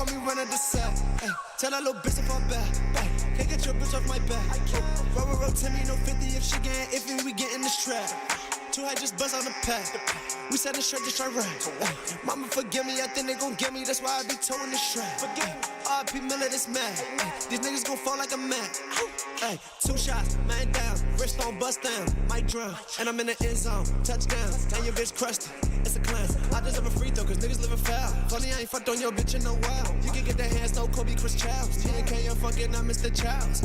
want me running the cell. Ay, tell that little bitch to fall back. Can't get your bitch off my back. Roll, tell me no 50 if she getting iffy, we get in this trap. Too high, just buzz on the pack. We set the shirt, just try rap. Mama forgive me, I think they gon' get me. That's why I be towing this strap. R.P. Miller, this mad. These niggas gon' fall like a mat. Ay, 2 shots, man down. Wrist on bust down, might drown. And I'm in the end zone, touchdown. And your bitch crushed it, it's a clown. I deserve a free throw, cause niggas living foul. Funny, I ain't fucked on your bitch in a while. You can get the hands, no Kobe, Chris Childs. T&K, I'm fucking, I'm Mr. Childs.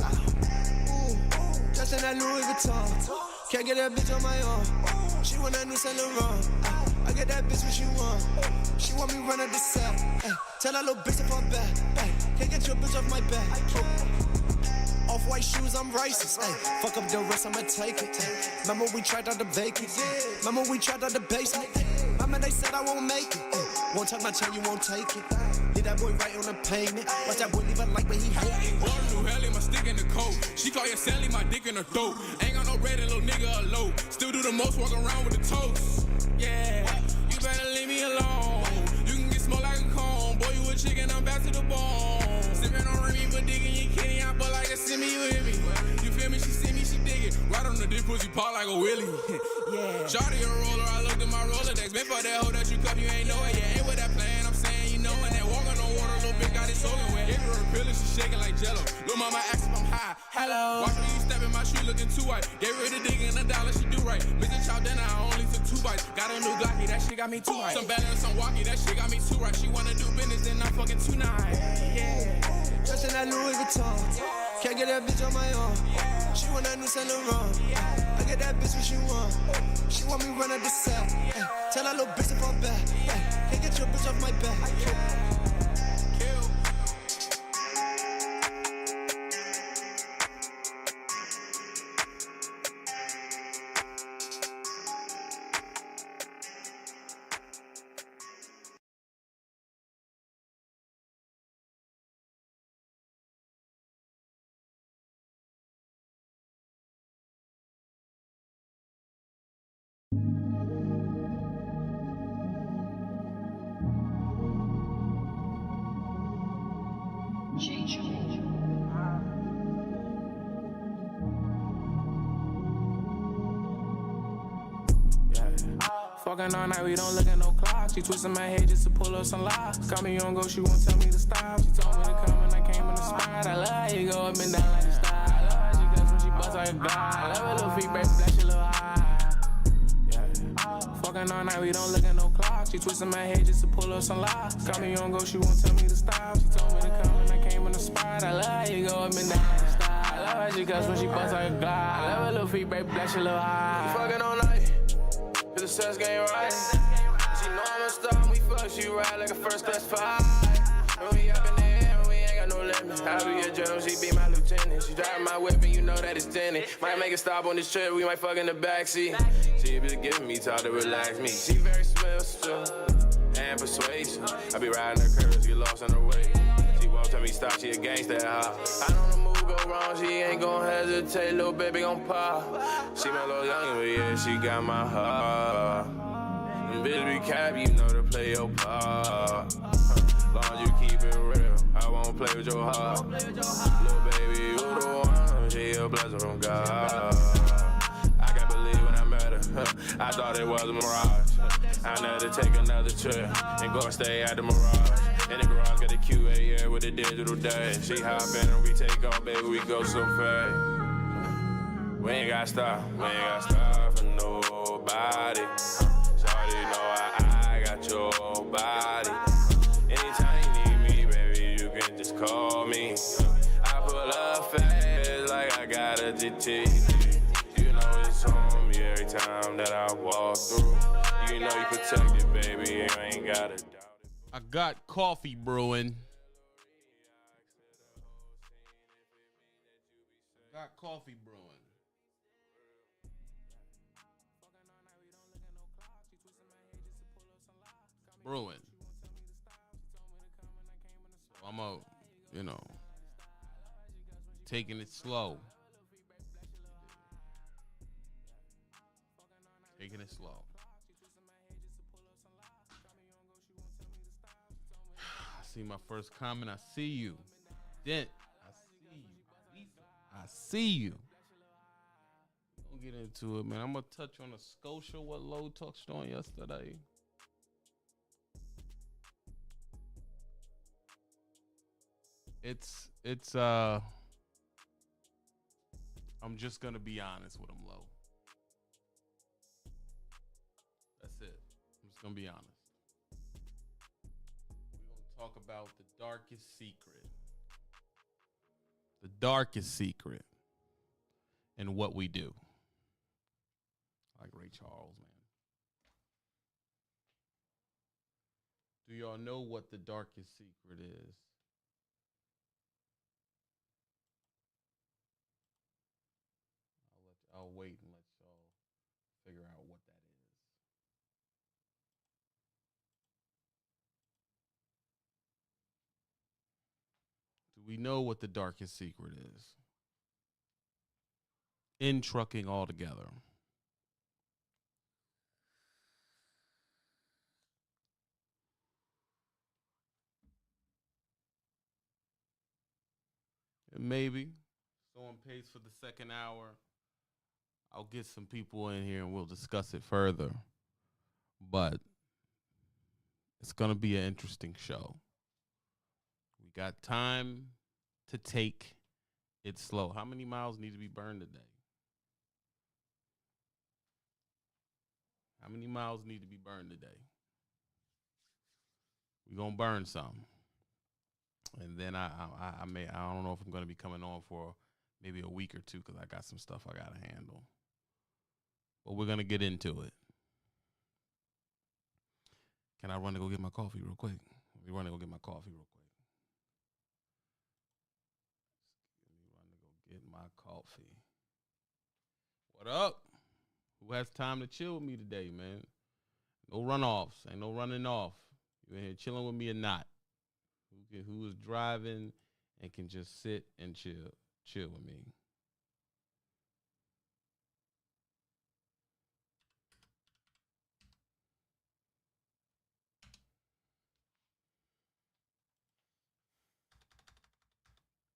Ooh, just in that Louis Vuitton. Can't get that bitch on my own. She want that new Saint Laurent. I get that bitch what she want. She want me run up the cell. Tell that little bitch to fall back. Can't get your bitch off my back. Off-white shoes, I'm racist. Fuck up the rest, I'ma take it. Remember we tried out the vacant. Remember we tried out the basement. Remember they said I won't make it. Won't touch my chain, you won't take it. Leave that boy right on the pavement. Watch that boy leave a like, but he hate it. Water new hell in my stick in the coat. She call your Sally, my dick in her throat. Ain't got no bread and little nigga alone. Still do the most, walk around with the toast. Yeah, you better leave me alone. You can get smoked like a cone. Boy, you a chicken, I'm back to the bone. Sippin' on Remy, but digging your kitty. I but like a semi, you hear me? You feel me? She see me, she dig it. Right on the dick, pussy pop like a willy. Yeah. Shawty a roller, I looked at my Rolodex. Been for that hoe that you cuff, you ain't know it yet. Ain't with that plan, I'm saying you know it. That walk on the water, little bitch got it soaking wet. Gave her a pill and she shaking like jello. Lil' mama asked if I'm high. Hello. Watch me, you step in my shoe looking too white. Gave her the dick and $1, she do right. Mr. Chow dinner, I only took 2 bites. Got a new Glocky, that shit got me too right. Some better than some walkie, that shit got me too right. She wanna do business, then I'm fucking tonight. Yeah. Just in that Louis Vuitton. Can't get that bitch on my own. She want that new Saint Laurent. I get that bitch what she want. She want me run up the cell. Tell that little bitch to fall back. Can't get your bitch off my back. Fucking all night, we don't look at no clock. She twisting my head just to pull up some locks. Call me on go, she won't tell me to stop. She told me to come and I came in the spot. I love how you go up and down like a star. I love how she cuts when she busts like a god. I love her little feet, baby, flash a little high. Yeah. Fucking all night, we don't look at no clock. She twisting my head just to pull up some locks. Call me on go, she won't tell me to stop. She told me to come and I came in the spot. I love how you go up and down like a star. I love how she cuts when she busts like a god. I love her little feet, baby, flash a little high. We fucking all night. Cause the sex game right. She know I'm a star when we fuck, she ride like a first class flight. When we up in the air, we ain't got no limit. I be a general, she be my lieutenant. She driving my whip and you know that it's tinted. Might make a stop on this trip, we might fuck in the backseat. She be giving me time to relax me. She very swift and persuasive. I be riding her curves, get lost on her way. She won't tell me stop, she a gangsta. I know the move go wrong, she ain't gon' hesitate. Little baby gon' pop. She my little youngin', but yeah, she got my heart. And bitch be cap, you know to play your part. Long as you keep it real, I won't play with your heart. Little baby, you the one, she a blessing from God. I can't believe when I met her, I thought it was a mirage. I never take another trip and go stay at the Mirage. In the garage, got a QA, yeah, with a digital dash. She hop in and we take off, baby, we go so fast. We ain't gotta stop, for nobody. Shawty know I got your body. Anytime you need me, baby, you can just call me. I pull up fast like I got a GT. You know it's on me every time that I walk through. You know you protected, baby, you ain't gotta doubt it. I got coffee brewing. Got coffee brewing. Brewing. So I'm taking it slow. Taking it slow. see my first comment. I see you. Dent. I see you. I see you. We'll get into it, man. I'm going to touch on a Scotia, what Low touched on yesterday. I'm just going to be honest with him, Low. That's it. I'm just going to be honest. We're going to talk about the darkest secret. The darkest secret in what we do. Like Ray Charles, man. Do y'all know what the darkest secret is? I'll wait and let y'all figure out what that is. Do we know what the darkest secret is? In trucking altogether. And maybe someone pays for the second hour. I'll get some people in here and we'll discuss it further. But it's going to be an interesting show. We got time to take it slow. How many miles need to be burned today? How many miles need to be burned today? We're going to burn some. And then I don't know if I'm going to be coming on for maybe a week or two because I got some stuff I got to handle. But we're going to get into it. Can I run to go get my coffee real quick? Let me run to go get my coffee real quick. Let me run to go get my coffee. What up? Who has time to chill with me today, man? No runoffs. Ain't no running off. You in here chilling with me or not? Who is driving and can just sit and chill with me?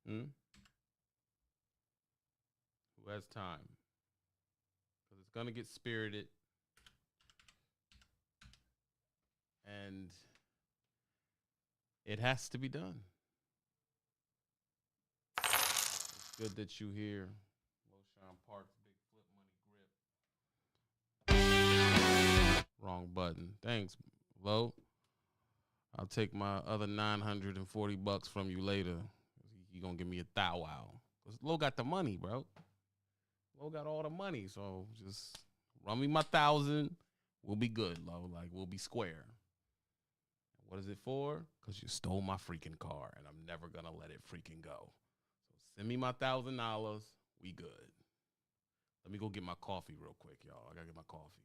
Who has time? Because it's going to get spirited. And it has to be done. It's good that you here. Loshawn Parks, Big Flip Money Grip. Wrong button. Thanks, Lo. I'll take my other $940 from you later. You gonna give me a thou wow. Cause Lo got the money, bro. Lo got all the money, so just run me my 1,000. We'll be good, Lo. Like we'll be square. What is it for? Because you stole my freaking car, and I'm never going to let it freaking go. So send me my $1,000. We good. Let me go get my coffee real quick, y'all. I got to get my coffee.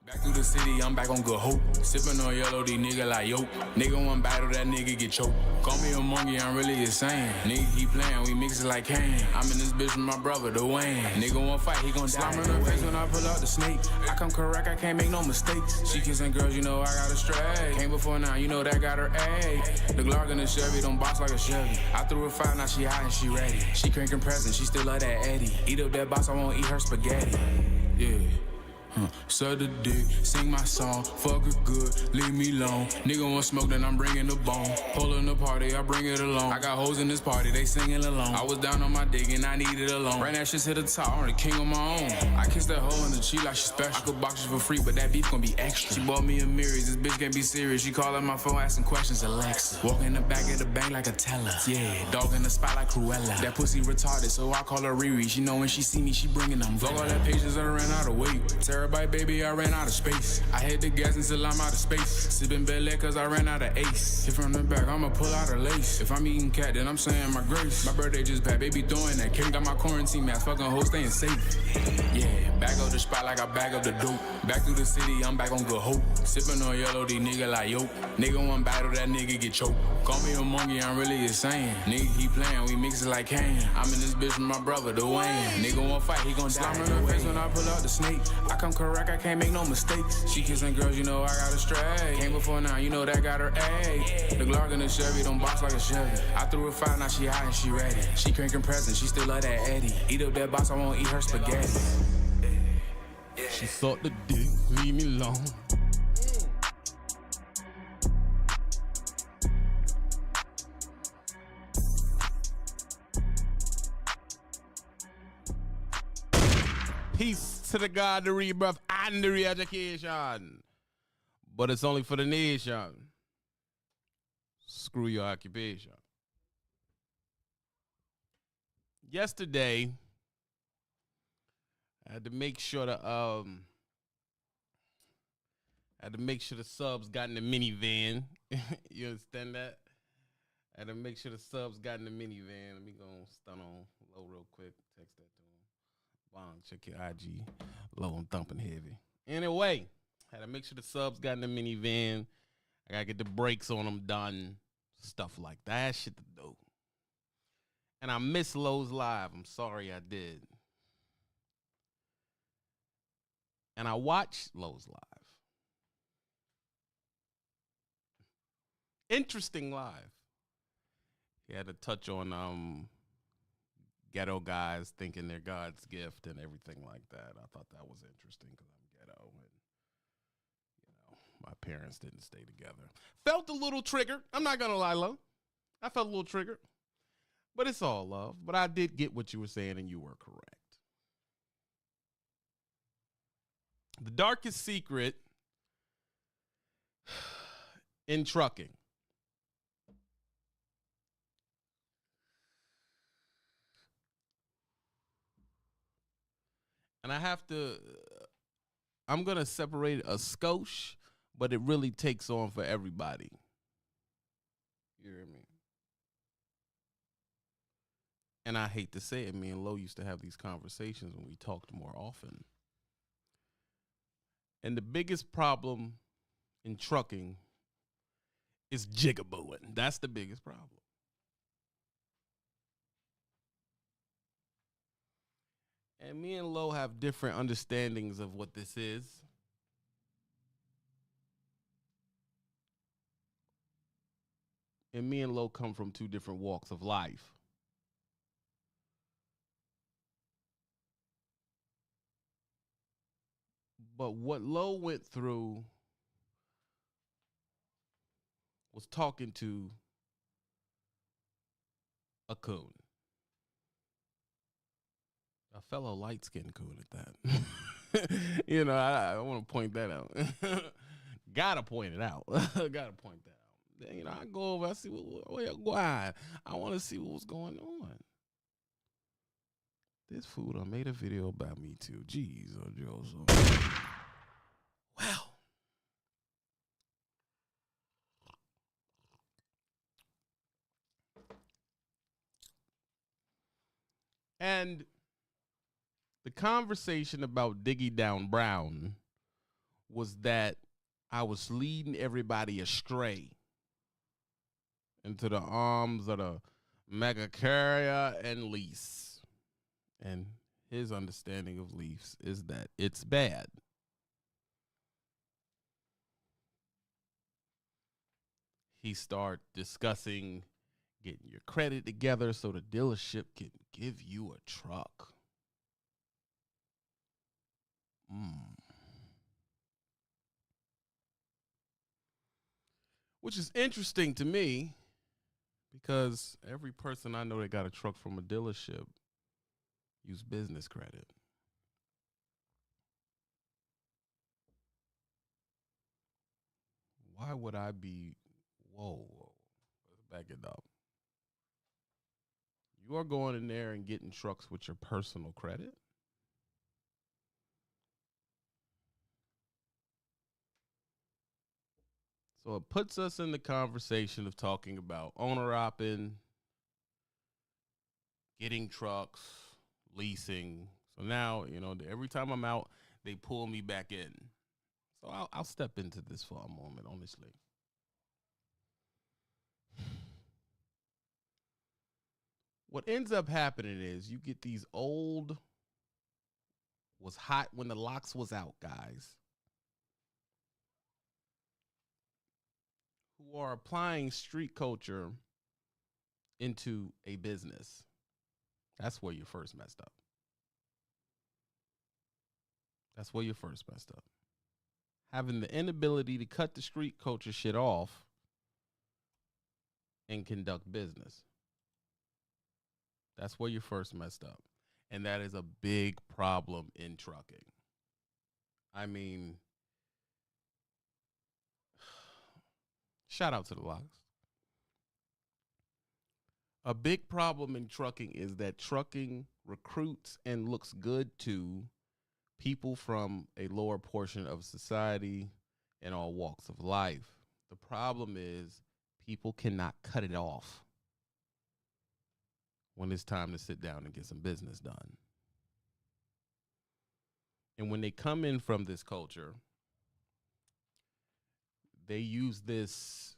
Back through the city, I'm back on good hope. Sippin' on yellow, these nigga like yo. Nigga one battle, that nigga get choked. Call me a monkey, I'm really insane. Nigga keep playing, we mix it like Kane. I'm in this bitch with my brother, Dwayne. Nigga one fight, he gon' die. Slime in her face when I pull out the snake. I come correct, I can't make no mistakes. She kissing girls, you know I got her straight. Came before now, you know that got her A. The Glock in the Chevy, don't box like a Chevy. I threw her 5, now she hot and she ready. She cranking presents, she still love that Eddie. Eat up that box, I won't eat her spaghetti. Yeah. Suck the dick, sing my song, fuck her good, leave me alone. Nigga want smoke, then I'm bringing the bone. Pulling the party, I bring it along. I got hoes in this party, they singing along. I was down on my dick and I needed a loan. Ran that shit to the top, I'm the king on my own. I kissed that hoe in the cheek like she special. I could box you for free, but that beef gon' be extra. She bought me a Mirrors, this bitch can't be serious. She calling my phone, asking questions, Alexa. Walk in the back of the bank like a teller. Yeah, dog in the spot like Cruella. That pussy retarded, so I call her Riri. She know when she see me, she bringing them. Vlog all that patience, I ran out of weight. Terabyte, baby, I ran out of space. I hit the gas until I'm out of space. Sippin' Bel Air cause I ran out of ace. Hit from the back, I'ma pull out a lace. If I'm eating cat, then I'm saying my grace. My birthday just passed, baby throwing that cake. Got my quarantine mask, fucking hoes staying safe. Yeah, back up the spot spot like I bag up the dope. Back through the city, I'm back on good hope. Sippin' on yellow, these nigga like yo. Nigga one battle, that nigga get choked. Call me a monkey, I'm really insane. Nigga keep playing, we mix it like Kane. I'm in this bitch with my brother, Dwayne. Nigga won't fight, he gon' slam in the face when I pull out the snake. I come correct, I can't make no mistakes. She kissing girls, you know I got her straight. Came before now, you know that got her A. The Glock and the Chevy don't box like a Chevy. I threw a five, now she hot and she ready. She cranking presents, she still love that Eddie. Eat up that box, I won't eat her spaghetti. She sought the dick, leave me alone. Peace to the God, the rebirth, and the re-education. But it's only for the nation. Screw your occupation. Yesterday, I had to make sure the subs got in the minivan. You understand that? I had to make sure the subs got in the minivan. Let me go stun on Low real quick. Text that to him. Bong, check your IG. Low and thumping heavy. Anyway, had to make sure the subs got in the minivan. I gotta get the brakes on them done. Stuff like that. Shit to do. And I missed Low's live. I'm sorry I did. And I watched Low's live. Interesting live. He had to touch on ghetto guys thinking they're God's gift and everything like that. I thought that was interesting because I'm ghetto and, my parents didn't stay together. Felt a little triggered. I'm not going to lie, Low. I felt a little triggered. But it's all love. But I did get what you were saying, and you were correct. The darkest secret in trucking. And I'm going to separate a skosh, but it really takes on for everybody. You hear me? And I hate to say it, me and Lo used to have these conversations when we talked more often. And the biggest problem in trucking is jigabooing. That's the biggest problem. And me and Lo have different understandings of what this is. And me and Lo come from two different walks of life. But what Lo went through was talking to a coon. A fellow light-skinned coon at that. I want to point that out. Gotta point it out. Gotta point that out. I go over, I see where you're going. I want to see what was going on. This fool done made a video about me too. Jeez, Joseph. Well. And the conversation about Diggy Down Brown was that I was leading everybody astray into the arms of the mega carrier and lease. And his understanding of lease is that it's bad. He started discussing getting your credit together so the dealership can give you a truck. Which is interesting to me because every person I know that got a truck from a dealership use business credit. Why would I be, whoa, let's back it up. You are going in there and getting trucks with your personal credit? So it puts us in the conversation of talking about owner-opping, getting trucks, leasing. So now, every time I'm out, they pull me back in. So I'll step into this for a moment, honestly. What ends up happening is you get these old, was hot when the locks was out guys who are applying street culture into a business. That's where you first messed up. That's where you first messed up. Having the inability to cut the street culture shit off and conduct business. That's where you first messed up. And that is a big problem in trucking. I mean, shout out to the locks. A big problem in trucking is that trucking recruits and looks good to people from a lower portion of society in all walks of life. The problem is people cannot cut it off when it's time to sit down and get some business done. And when they come in from this culture, they use this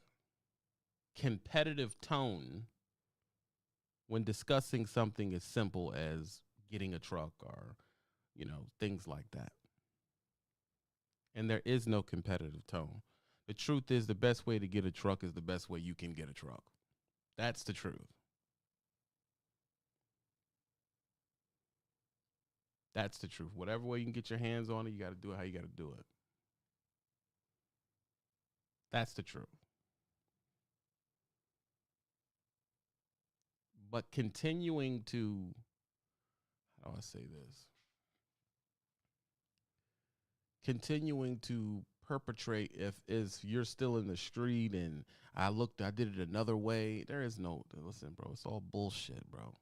competitive tone when discussing something as simple as getting a truck or, you know, things like that. And there is no competitive tone. The truth is the best way to get a truck is the best way you can get a truck. That's the truth. That's the truth. Whatever way you can get your hands on it, you got to do it how you got to do it. That's the truth. But continuing to, how do I say this? Continuing to perpetrate if you're still in the street and I did it another way. There is no, listen, bro, it's all bullshit, bro.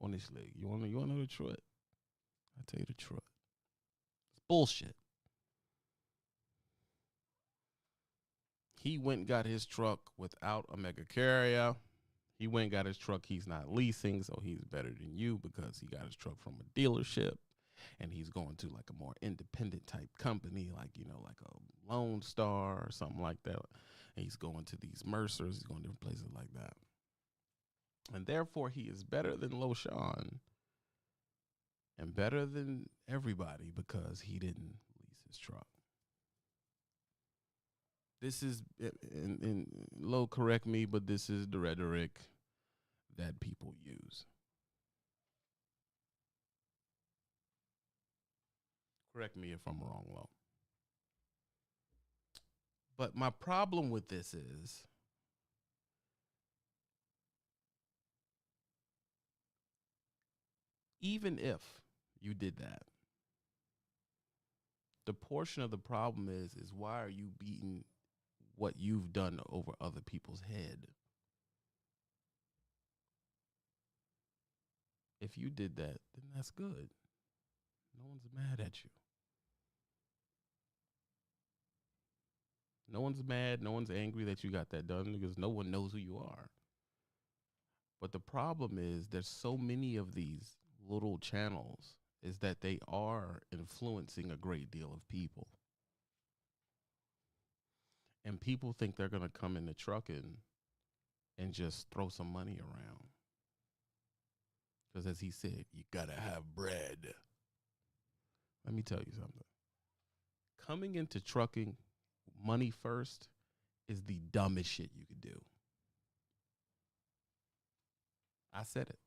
Honestly, you want to know the truth? I'll tell you the truth. It's bullshit. He went and got his truck without a mega carrier. He went and got his truck he's not leasing, so he's better than you because he got his truck from a dealership. And he's going to like a more independent type company, like, you know, like a Lone Star or something like that. And he's going to these Mercers. He's going to different places like that. And therefore, he is better than LoShawn and better than everybody because he didn't lease his truck. This is, and Lo, correct me, but this is the rhetoric that people use. Correct me if I'm wrong, Lo. But my problem with this is even if you did that, the portion of the problem is why are you beating what you've done over other people's head? If you did that, then that's good. No one's mad at you. No one's mad. No one's angry that you got that done because no one knows who you are. But the problem is there's so many of these little channels is that they are influencing a great deal of people. And people think they're going to come into trucking and just throw some money around. Because as he said, you got to have bread. Let me tell you something. Coming into trucking, money first, is the dumbest shit you could do. I said it.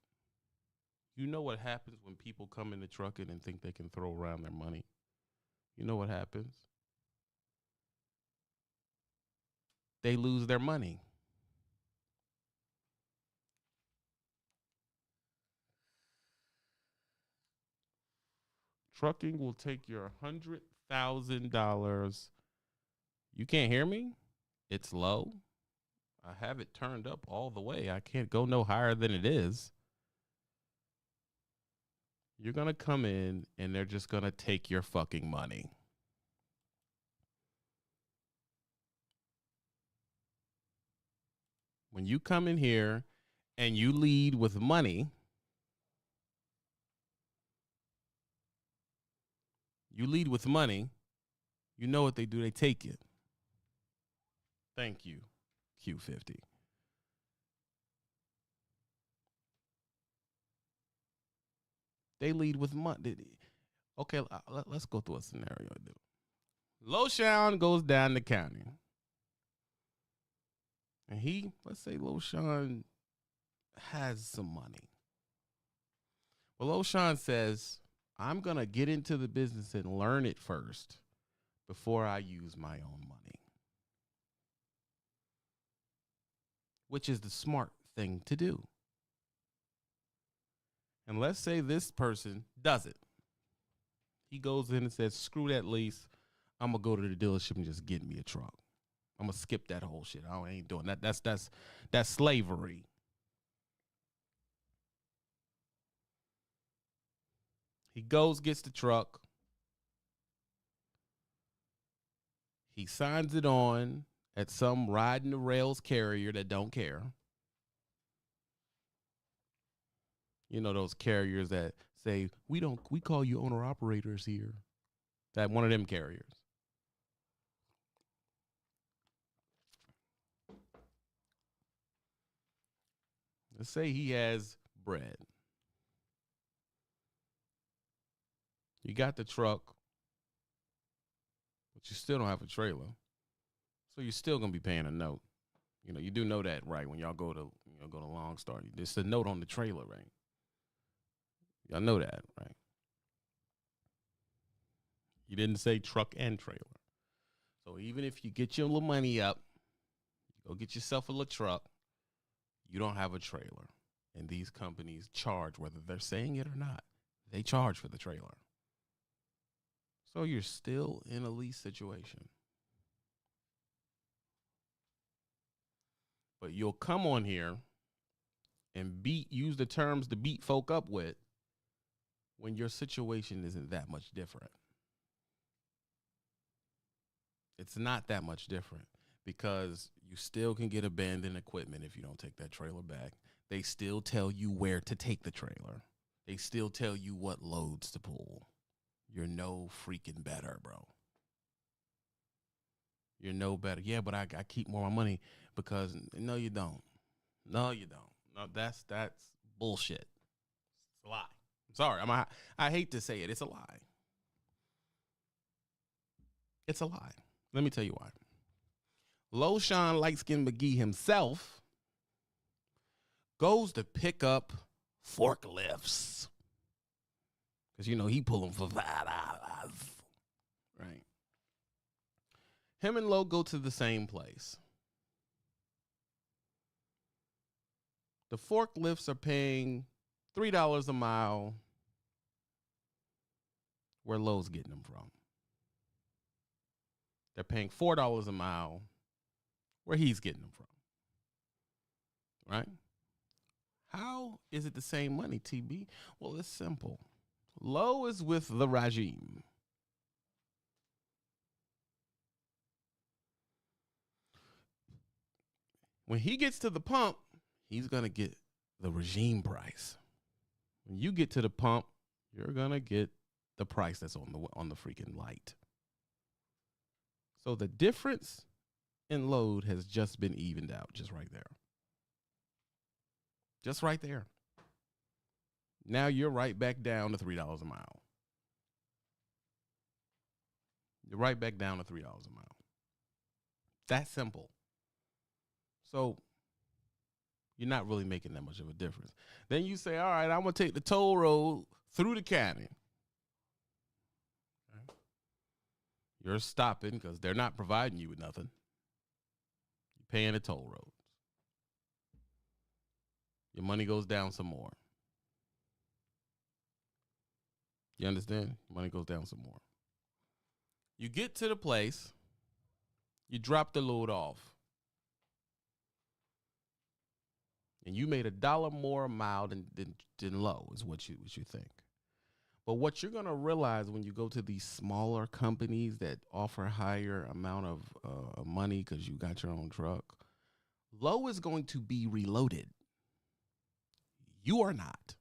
You know what happens when people come into trucking and think they can throw around their money? You know what happens? They lose their money. Trucking will take your $100,000. You can't hear me? It's low. I have it turned up all the way. I can't go no higher than it is. You're going to come in and they're just going to take your fucking money. When you come in here and you lead with money, You lead with money. You know what they do. They take it. Thank you, Q50. They lead with money. Okay, let's go through a scenario. LoShawn goes down the county. And let's say LoShawn has some money. Well, LoShawn says, I'm going to get into the business and learn it first before I use my own money. Which is the smart thing to do. And let's say this person does it. He goes in and says, screw that lease. I'm going to go to the dealership and just get me a truck. I'm going to skip that whole shit. I ain't doing that. That's slavery. He goes, gets the truck. He signs it on at some riding the rails carrier that don't care. You know those carriers that say, we call you owner operators here. That one of them carriers. Let's say he has bread. You got the truck, but you still don't have a trailer. So you're still going to be paying a note. You know, you do know that, right? When y'all go to Long Star, there's a note on the trailer, right? Y'all know that, right? You didn't say truck and trailer. So even if you get your little money up, you go get yourself a little truck, you don't have a trailer. And these companies charge, whether they're saying it or not, they charge for the trailer. So you're still in a lease situation. But you'll come on here and use the terms to beat folk up with when your situation isn't that much different. It's not that much different because you still can get abandoned equipment if you don't take that trailer back. They still tell you where to take the trailer. They still tell you what loads to pull. You're no freaking better, bro. You're no better. Yeah, but I keep more money because no, you don't. No, you don't. No, that's bullshit. It's a lie. I'm sorry. I hate to say it. It's a lie. It's a lie. Let me tell you why. LoShawn Lightskin McGee himself goes to pick up forklifts. Because, you know, he pull them for $5. Right. Him and Lo go to the same place. The forklifts are paying $3 a mile where Lowe's getting them from. They're paying $4 a mile where he's getting them from. Right? How is it the same money, TB? Well, it's simple. Lowe is with the regime. When he gets to the pump, he's going to get the regime price. When you get to the pump, you're going to get the price that's on the freaking light. So the difference in load has just been evened out, just right there. Just right there. Now you're right back down to $3 a mile. You're right back down to $3 a mile. That simple. So you're not really making that much of a difference. Then you say, all right, I'm going to take the toll road through the county. Okay. You're stopping because they're not providing you with nothing. You're paying the toll roads. Your money goes down some more. You understand? Money goes down some more. You get to the place, you drop the load off, and you made $1 more a mile than low is what you think. But what you're gonna realize when you go to these smaller companies that offer higher amount of money because you got your own truck, low is going to be reloaded. You are not.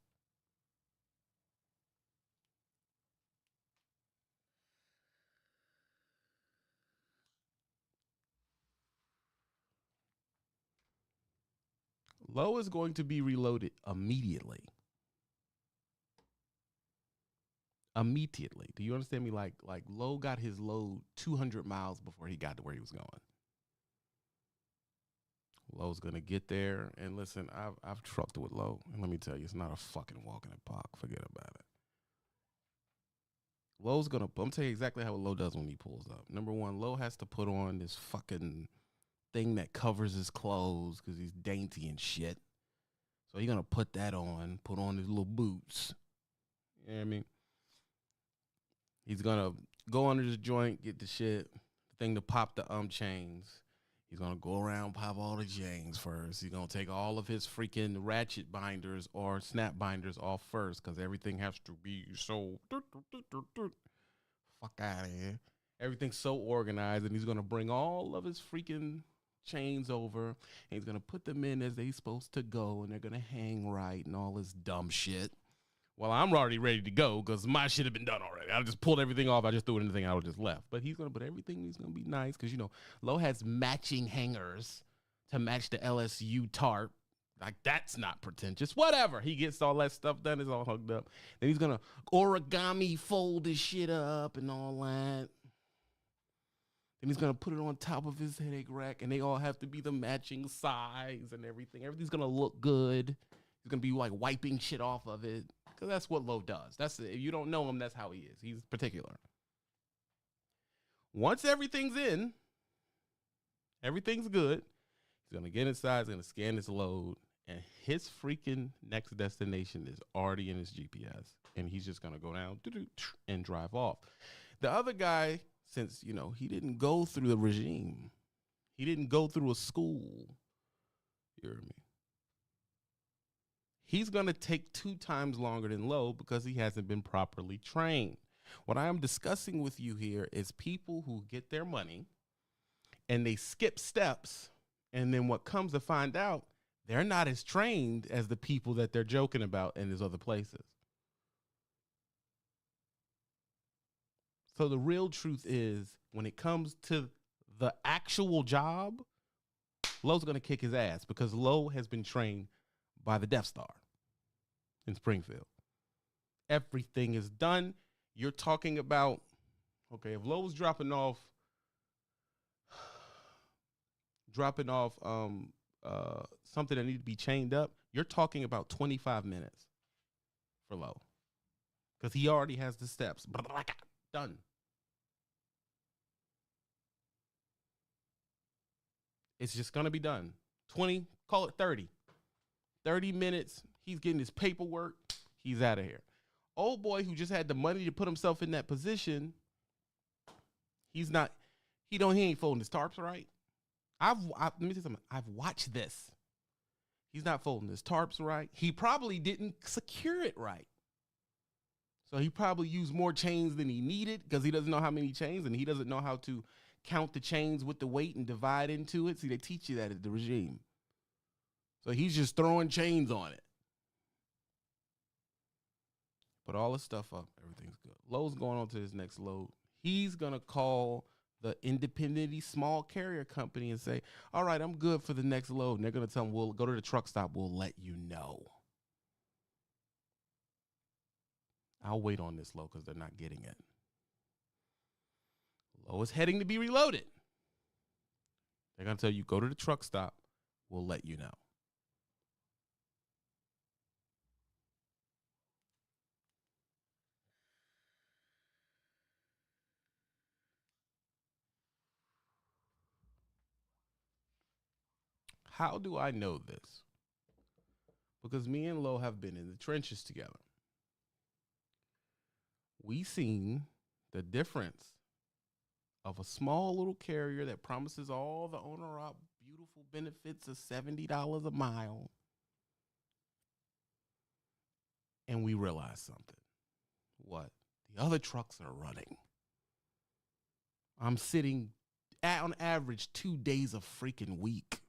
Low is going to be reloaded immediately. Immediately. Do you understand me? Like Low got his load 200 miles before he got to where he was going. Low's gonna get there, and listen, I've trucked with Low, and let me tell you, it's not a fucking walk in the park. Forget about it. Low's gonna. I'm tell you exactly how Low does when he pulls up. Number one, Low has to put on this fucking thing that covers his clothes because he's dainty and shit. So he's gonna put that on, put on his little boots. You know what I mean? He's gonna go under the joint, get the shit, the thing to pop the chains. He's going to go around, pop all the chains first. He's going to take all of his freaking ratchet binders or snap binders off first because everything has to be so fuck out of here. Everything's so organized, and he's going to bring all of his freaking chains over, and he's going to put them in as they're supposed to go, and they're going to hang right and all this dumb shit. Well, I'm already ready to go because my shit had been done already. I just pulled everything off. I just threw it in the thing. I would just left. But he's going to put everything. He's going to be nice because, you know, Low has matching hangers to match the LSU tarp. Like, that's not pretentious. Whatever. He gets all that stuff done. It's all hooked up. Then he's going to origami fold his shit up and all that. Then he's going to put it on top of his headache rack, and they all have to be the matching size and everything. Everything's going to look good. He's going to be, like, wiping shit off of it. Because that's what Low does. If you don't know him, that's how he is. He's particular. Once everything's in, everything's good, he's going to get inside, he's going to scan his load, and his freaking next destination is already in his GPS. And he's just going to go down and drive off. The other guy, since, you know, he didn't go through the regime, he didn't go through a school, you hear me? He's going to take 2 times longer than Low because he hasn't been properly trained. What I am discussing with you here is people who get their money and they skip steps. And then what comes to find out, they're not as trained as the people that they're joking about in these other places. So the real truth is when it comes to the actual job, Low's going to kick his ass because Low has been trained by the Death Star in Springfield. Everything is done. You're talking about, okay, if Lowe's dropping off something that needs to be chained up, you're talking about 25 minutes for Lowe because he already has the steps. Done. It's just going to be done. 20, call it 30. 30 minutes, he's getting his paperwork, he's out of here. Old boy who just had the money to put himself in that position, he ain't folding his tarps right. Let me tell you something. I've watched this. He's not folding his tarps right. He probably didn't secure it right. So he probably used more chains than he needed because he doesn't know how many chains, and he doesn't know how to count the chains with the weight and divide into it. See, they teach you that at the regime. So he's just throwing chains on it. Put all this stuff up. Everything's good. Lowe's going on to his next load. He's going to call the independent small carrier company and say, all right, I'm good for the next load. And they're going to tell him, we'll go to the truck stop. We'll let you know. I'll wait on this load because they're not getting it. Lowe is heading to be reloaded. They're going to tell you, go to the truck stop. We'll let you know. How do I know this? Because me and Lowe have been in the trenches together. We seen the difference of a small little carrier that promises all the owner-op beautiful benefits of $70 a mile. And we realized something. What? The other trucks are running. I'm sitting on average 2 days a freaking week.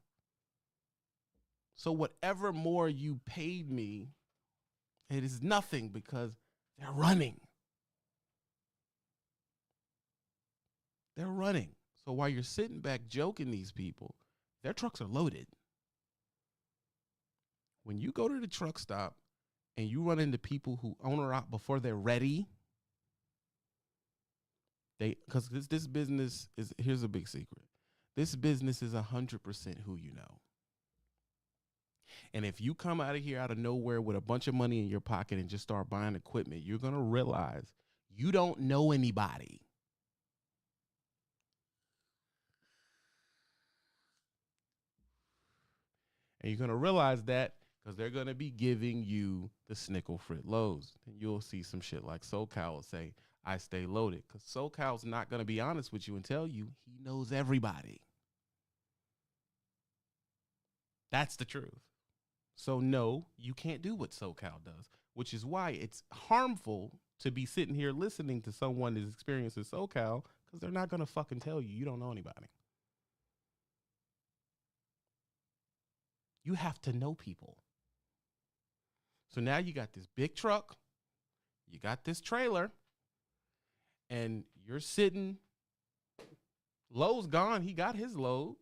So whatever more you paid me, it is nothing because they're running. They're running. So while you're sitting back joking these people, their trucks are loaded. when you go to the truck stop and you run into people who owner out before they're ready, because this business is, here's a big secret. This business is 100% who you know. And if you come out of here out of nowhere with a bunch of money in your pocket and just start buying equipment, you're going to realize you don't know anybody. And you're going to realize that because they're going to be giving you the snickle frit lows. And you'll see some shit like SoCal will say, I stay loaded. Because SoCal's not going to be honest with you and tell you he knows everybody. That's the truth. So no, you can't do what SoCal does, which is why it's harmful to be sitting here listening to someone that's experiencing SoCal, because they're not going to fucking tell you. You don't know anybody. You have to know people. So now you got this big truck, you got this trailer, and you're sitting, Lowe's gone, he got his load.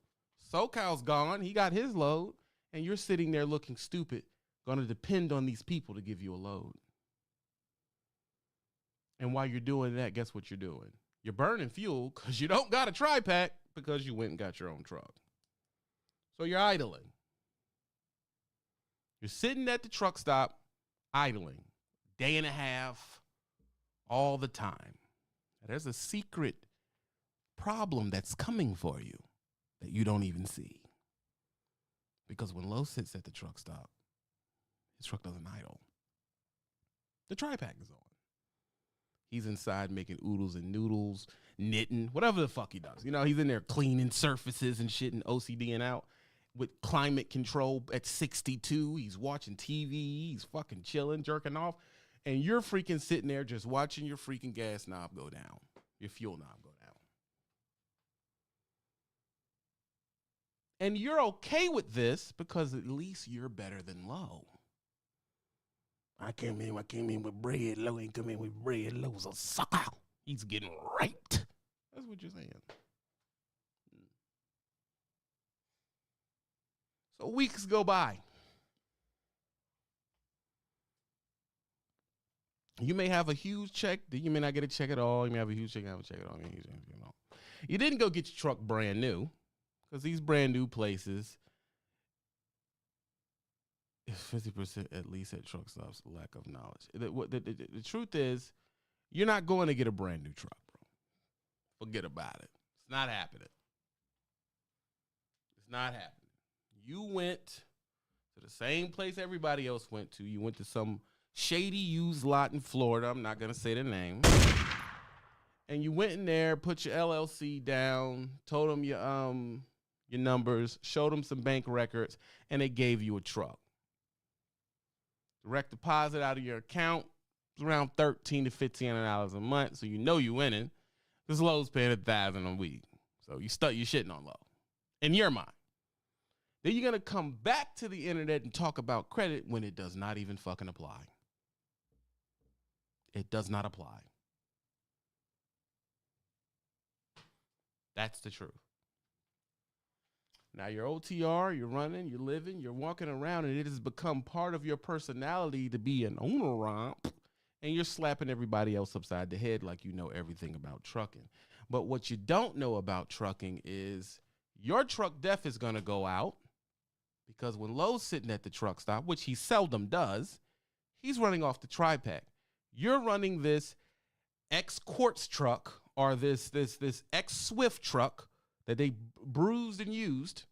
SoCal's gone, he got his load. And you're sitting there looking stupid, going to depend on these people to give you a load. And while you're doing that, guess what you're doing? You're burning fuel because you don't got a tri-pack because you went and got your own truck. So you're idling. You're sitting at the truck stop, idling, day and a half, all the time. There's a secret problem that's coming for you that you don't even see. Because when Lowe sits at the truck stop, his truck doesn't idle. The tri-pack is on. He's inside making oodles and noodles, knitting, whatever the fuck he does. You know, he's in there cleaning surfaces and shit and OCDing out with climate control at 62. He's watching TV. He's fucking chilling, jerking off. And you're freaking sitting there just watching your freaking gas knob go down, your fuel knob go down. And you're okay with this because at least you're better than Lowe. I came in with bread. Lowe ain't come in with bread. Lowe's a sucker. He's getting raped. That's what you're saying. So weeks go by. You may have a huge check. You may not get a check at all. You may have a huge check, have a check at all. You didn't go get your truck brand new. Because these brand new places, 50% at least at truck stops, lack of knowledge. The truth is, you're not going to get a brand new truck, bro. Forget about it. It's not happening. It's not happening. You went to the same place everybody else went to. You went to some shady used lot in Florida. I'm not going to say the name. And you went in there, put your LLC down, told them your numbers, showed them some bank records, and they gave you a truck. Direct deposit out of your account is around $1,300 to $1,500 a month, so you know you're winning. This Lowe's paying $1,000 a week, so you're shitting on Lowe in your mind. Then you're gonna come back to the internet and talk about credit when it does not even fucking apply. It does not apply. That's the truth. Now, your OTR, you're running, you're living, you're walking around, and it has become part of your personality to be an owner romp, and you're slapping everybody else upside the head like you know everything about trucking. But what you don't know about trucking is your truck def is going to go out because when Lowe's sitting at the truck stop, which he seldom does, he's running off the tri-pack. You're running this X-Quartz truck or this X-Swift truck that they bruised and used.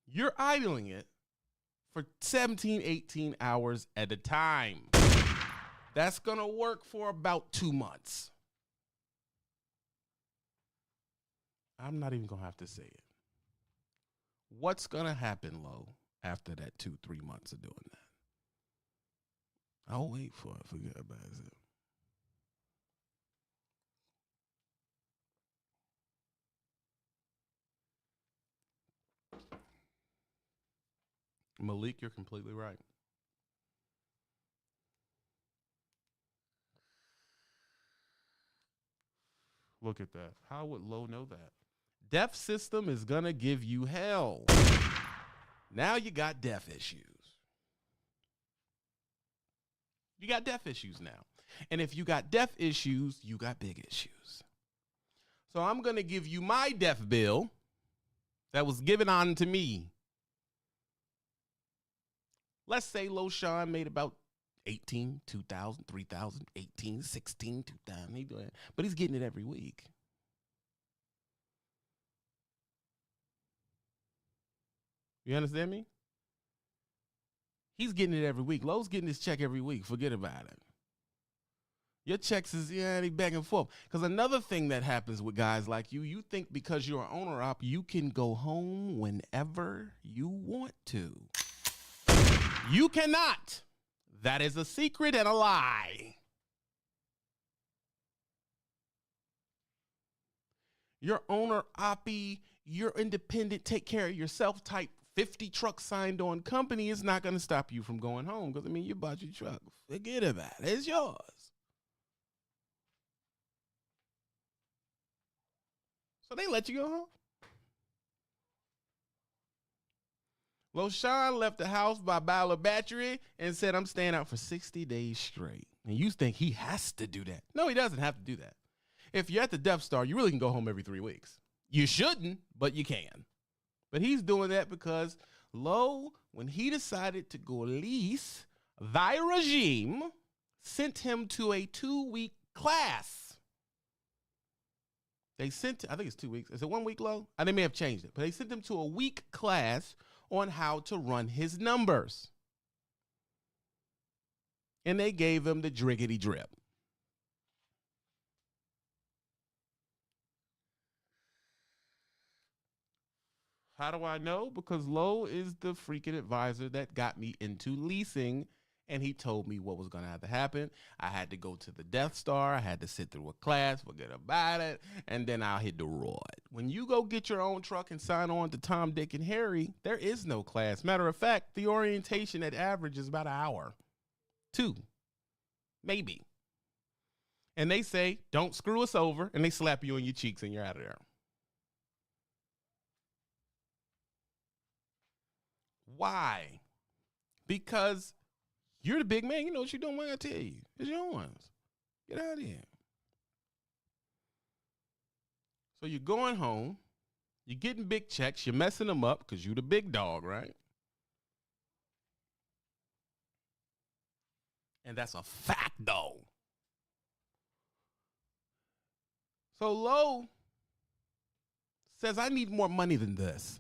You're idling it for 17, 18 hours at a time. That's going to work for about 2 months. I'm not even going to have to say it. What's going to happen, Lowe, after that 2-3 months of doing that? I'll wait for it. Forget about it. Malik, you're completely right. Look at that. How would Lowe know that? Def System is going to give you hell. Now you got death issues. You got death issues now. And if you got death issues, you got big issues. So I'm going to give you my death bill that was given on to me. Let's say LoSean made about 18, 2,000, 3,000, 18, 16, 2,000. He doing it, but he's getting it every week. You understand me? He's getting it every week. Lowe's getting his check every week. Forget about it. Your checks is, they back and forth. Because another thing that happens with guys like you think because you're an owner op, you can go home whenever you want to. You cannot. That is a secret and a lie. You're owner oppie, you're independent, take care of yourself type 50 truck signed on company is not going to stop you from going home. Because, you bought your truck. Forget about it. It's yours. So they let you go home. LoSean left the house by Bowler Battery and said, I'm staying out for 60 days straight. And you think he has to do that. No, he doesn't have to do that. If you're at the Death Star, you really can go home every 3 weeks. You shouldn't, but you can. But he's doing that because when he decided to go lease, thy regime sent him to a 2-week class. They sent, I think it's 2 weeks. Is it 1 week, Lo? They may have changed it, but they sent him to a week class on how to run his numbers. And they gave him the driggity drip. How do I know? Because Lo is the freaking advisor that got me into leasing, and he told me what was going to have to happen. I had to go to the Death Star. I had to sit through a class, forget about it, and then I'll hit the road. When you go get your own truck and sign on to Tom, Dick, and Harry, there is no class. Matter of fact, the orientation at average is about an hour. 2, maybe. And they say, don't screw us over, and they slap you on your cheeks and you're out of there. Why? Because you're the big man. You know what you're doing. What I tell you. It's your ones. Get out of here. So you're going home. You're getting big checks. You're messing them up because you're the big dog, right? And that's a fact, though. So Lo says, I need more money than this.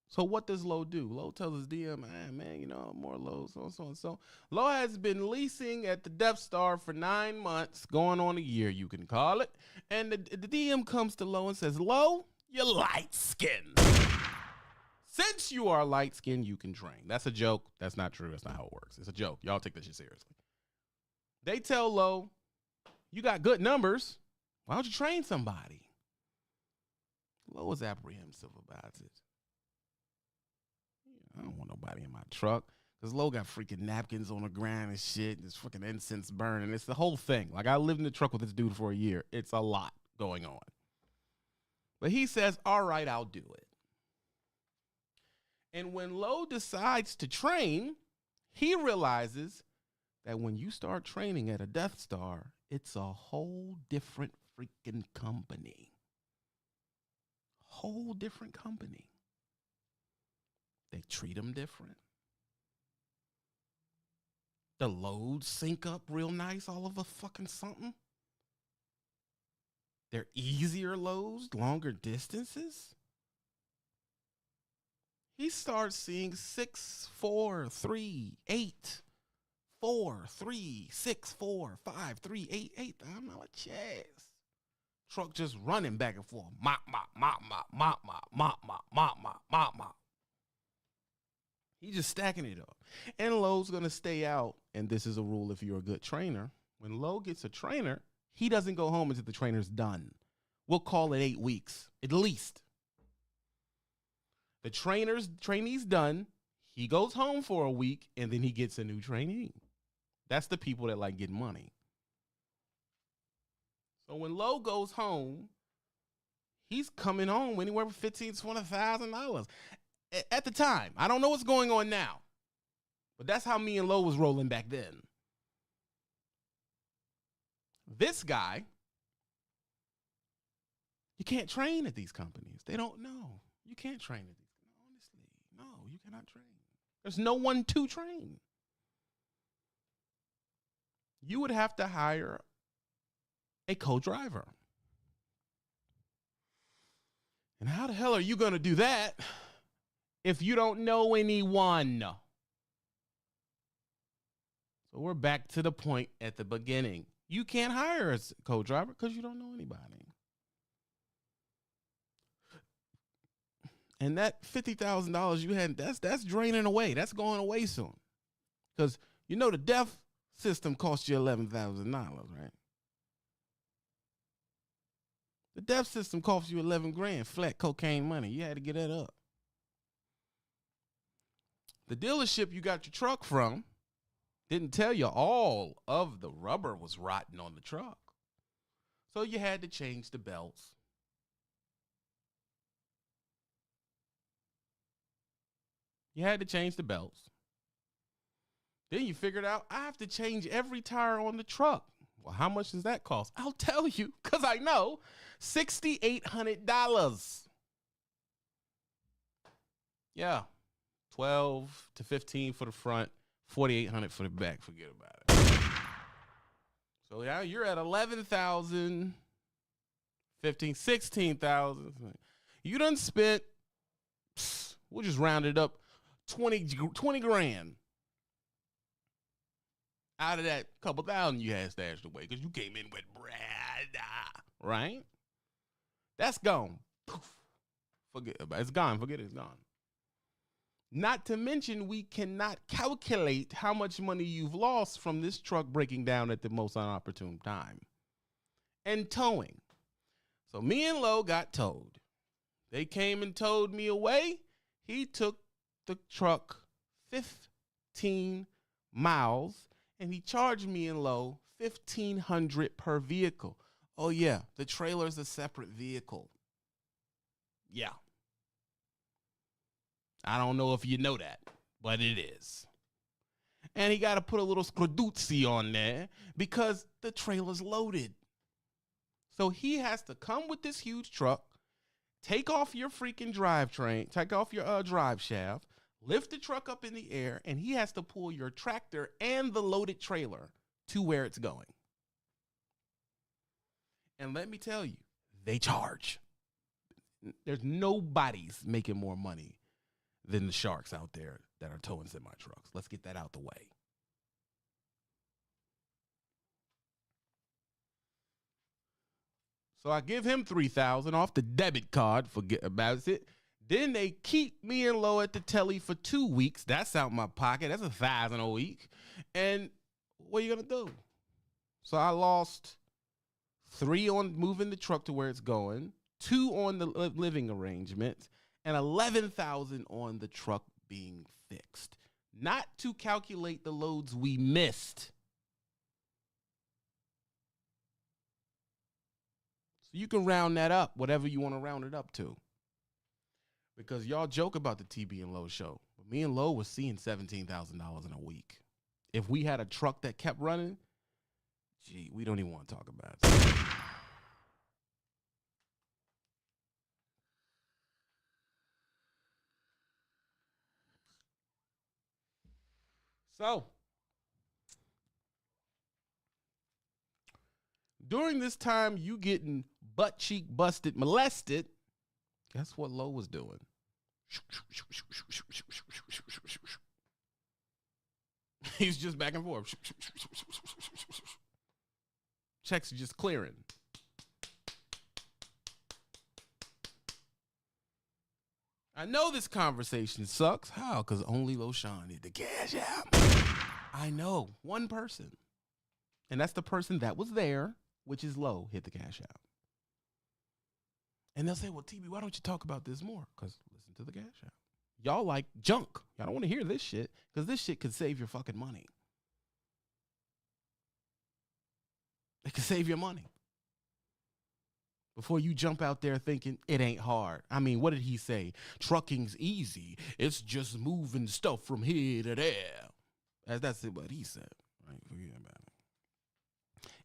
So what does Lo do? Lo tells his DM, man, more Lo, so. Lo has been leasing at the Death Star for 9 months, going on a year, you can call it. And the DM comes to Lo and says, Lo, you're light-skinned. Since you are light-skinned, you can train. That's a joke. That's not true. That's not how it works. It's a joke. Y'all take that shit seriously. They tell Lo, you got good numbers. Why don't you train somebody? Lo is apprehensive about it. I don't want nobody in my truck. Because Lo got freaking napkins on the ground and shit. There's freaking incense burning. It's the whole thing. Like, I lived in the truck with this dude for a year. It's a lot going on. But he says, all right, I'll do it. And when Lo decides to train, he realizes that when you start training at a Death Star, it's a whole different freaking company. Whole different company. They treat them different. The loads sync up real nice all of a fucking something. They're easier loads, longer distances. He starts seeing 6, 4, 3, 8, 4, 3, 6, 4, 5, 3, 8, 8. I'm not a chess. Truck just running back and forth. Mop, mop, mop, mop, mop, mop, mop, mop, mop, mop, mop, mop. He's just stacking it up. And Lo's going to stay out. And this is a rule if you're a good trainer. When Lo gets a trainer, he doesn't go home until the trainer's done. We'll call it 8 weeks, at least. The trainee's done. He goes home for a week, and then he gets a new trainee. That's the people that like getting money. So when Lo goes home, he's coming home anywhere with $15,000 to $20,000 at the time. I don't know what's going on now, but that's how me and Lowe was rolling back then. This guy, you can't train at these companies. They don't know. You can't train at these. Honestly, no, you cannot train. There's no one to train. You would have to hire a co-driver. And how the hell are you going to do that if you don't know anyone? So we're back to the point at the beginning. You can't hire a co-driver because you don't know anybody. And that $50,000 you had, that's draining away. That's going away soon. Because you know the deaf system cost you $11,000, right? The deaf system cost you 11 grand, flat cocaine money. You had to get that up. The dealership you got your truck from didn't tell you all of the rubber was rotten on the truck. So you had to change the belts. You had to change the belts. Then you figured out, I have to change every tire on the truck. Well, how much does that cost? I'll tell you, because I know. $6,800. Yeah. 12 to 15 for the front, $4,800 for the back. Forget about it. So now you're at 11,000, 15, 16,000. You done spent, we'll just round it up, 20 grand out of that couple thousand you had stashed away because you came in with bread, right? That's gone. Poof. Forget about it. It's gone. Forget it. It's gone. Not to mention, we cannot calculate how much money you've lost from this truck breaking down at the most inopportune time. And towing. So me and Lowe got towed. They came and towed me away. He took the truck 15 miles, and he charged me and Lowe $1,500 per vehicle. Oh, yeah, the trailer's a separate vehicle. Yeah. I don't know if you know that, but it is. And he got to put a little scraduzzi on there because the trailer's loaded. So he has to come with this huge truck, take off your freaking drivetrain, take off your drive shaft, lift the truck up in the air, and he has to pull your tractor and the loaded trailer to where it's going. And let me tell you, they charge. There's nobody's making more money than the sharks out there that are towing semi-trucks. Let's get that out the way. So I give him $3,000 off the debit card. Forget about it. Then they keep me and Lowe at the telly for 2 weeks. That's out my pocket. That's $1,000 a week. And what are you going to do? So I lost 3 on moving the truck to where it's going, 2 on the living arrangements, and $11,000 on the truck being fixed. Not to calculate the loads we missed. So you can round that up, whatever you want to round it up to. Because y'all joke about the TB and Lowe show. But me and Lowe was seeing $17,000 in a week. If we had a truck that kept running, gee, we don't even want to talk about it. So, during this time, you getting butt cheek busted, molested, guess what Lowe was doing? He's just back and forth. Checks are just clearing. I know this conversation sucks. How? Because only LoShawn did the cash app. I know. One person. And that's the person that was there, which is Lowe, hit the cash app. And they'll say, well, TB, why don't you talk about this more? Because listen to the cash app. Y'all like junk. Y'all don't want to hear this shit because this shit could save your fucking money. It could save your money. before you jump out there thinking it ain't hard. I mean, what did he say? Trucking's easy. It's just moving stuff from here to there. That's what he said. Right? Forget about it.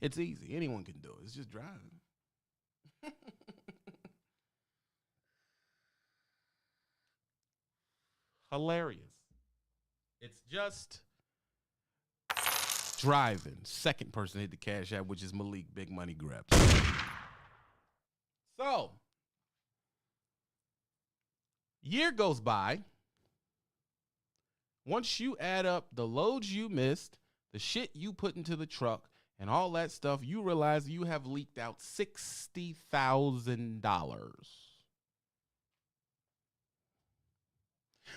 It's easy. Anyone can do it. It's just driving. Hilarious. It's just driving. Second person hit the Cash App, which is Malik Big Money Grab. So, year goes by. Once you add up the loads you missed, the shit you put into the truck, and all that stuff, you realize you have leaked out $60,000.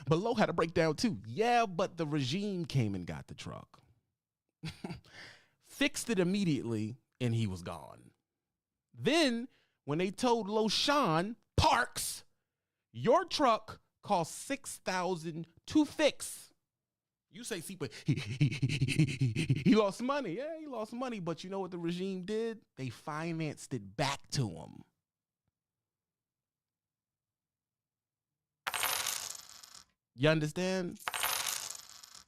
But Low had a breakdown too. Yeah, but the regime came and got the truck. Fixed it immediately, and he was gone. Then, when they told LoShawn Parks, your truck cost $6,000 to fix. You say, see, but he lost money. Yeah, he lost money. But you know what the regime did? They financed it back to him. You understand?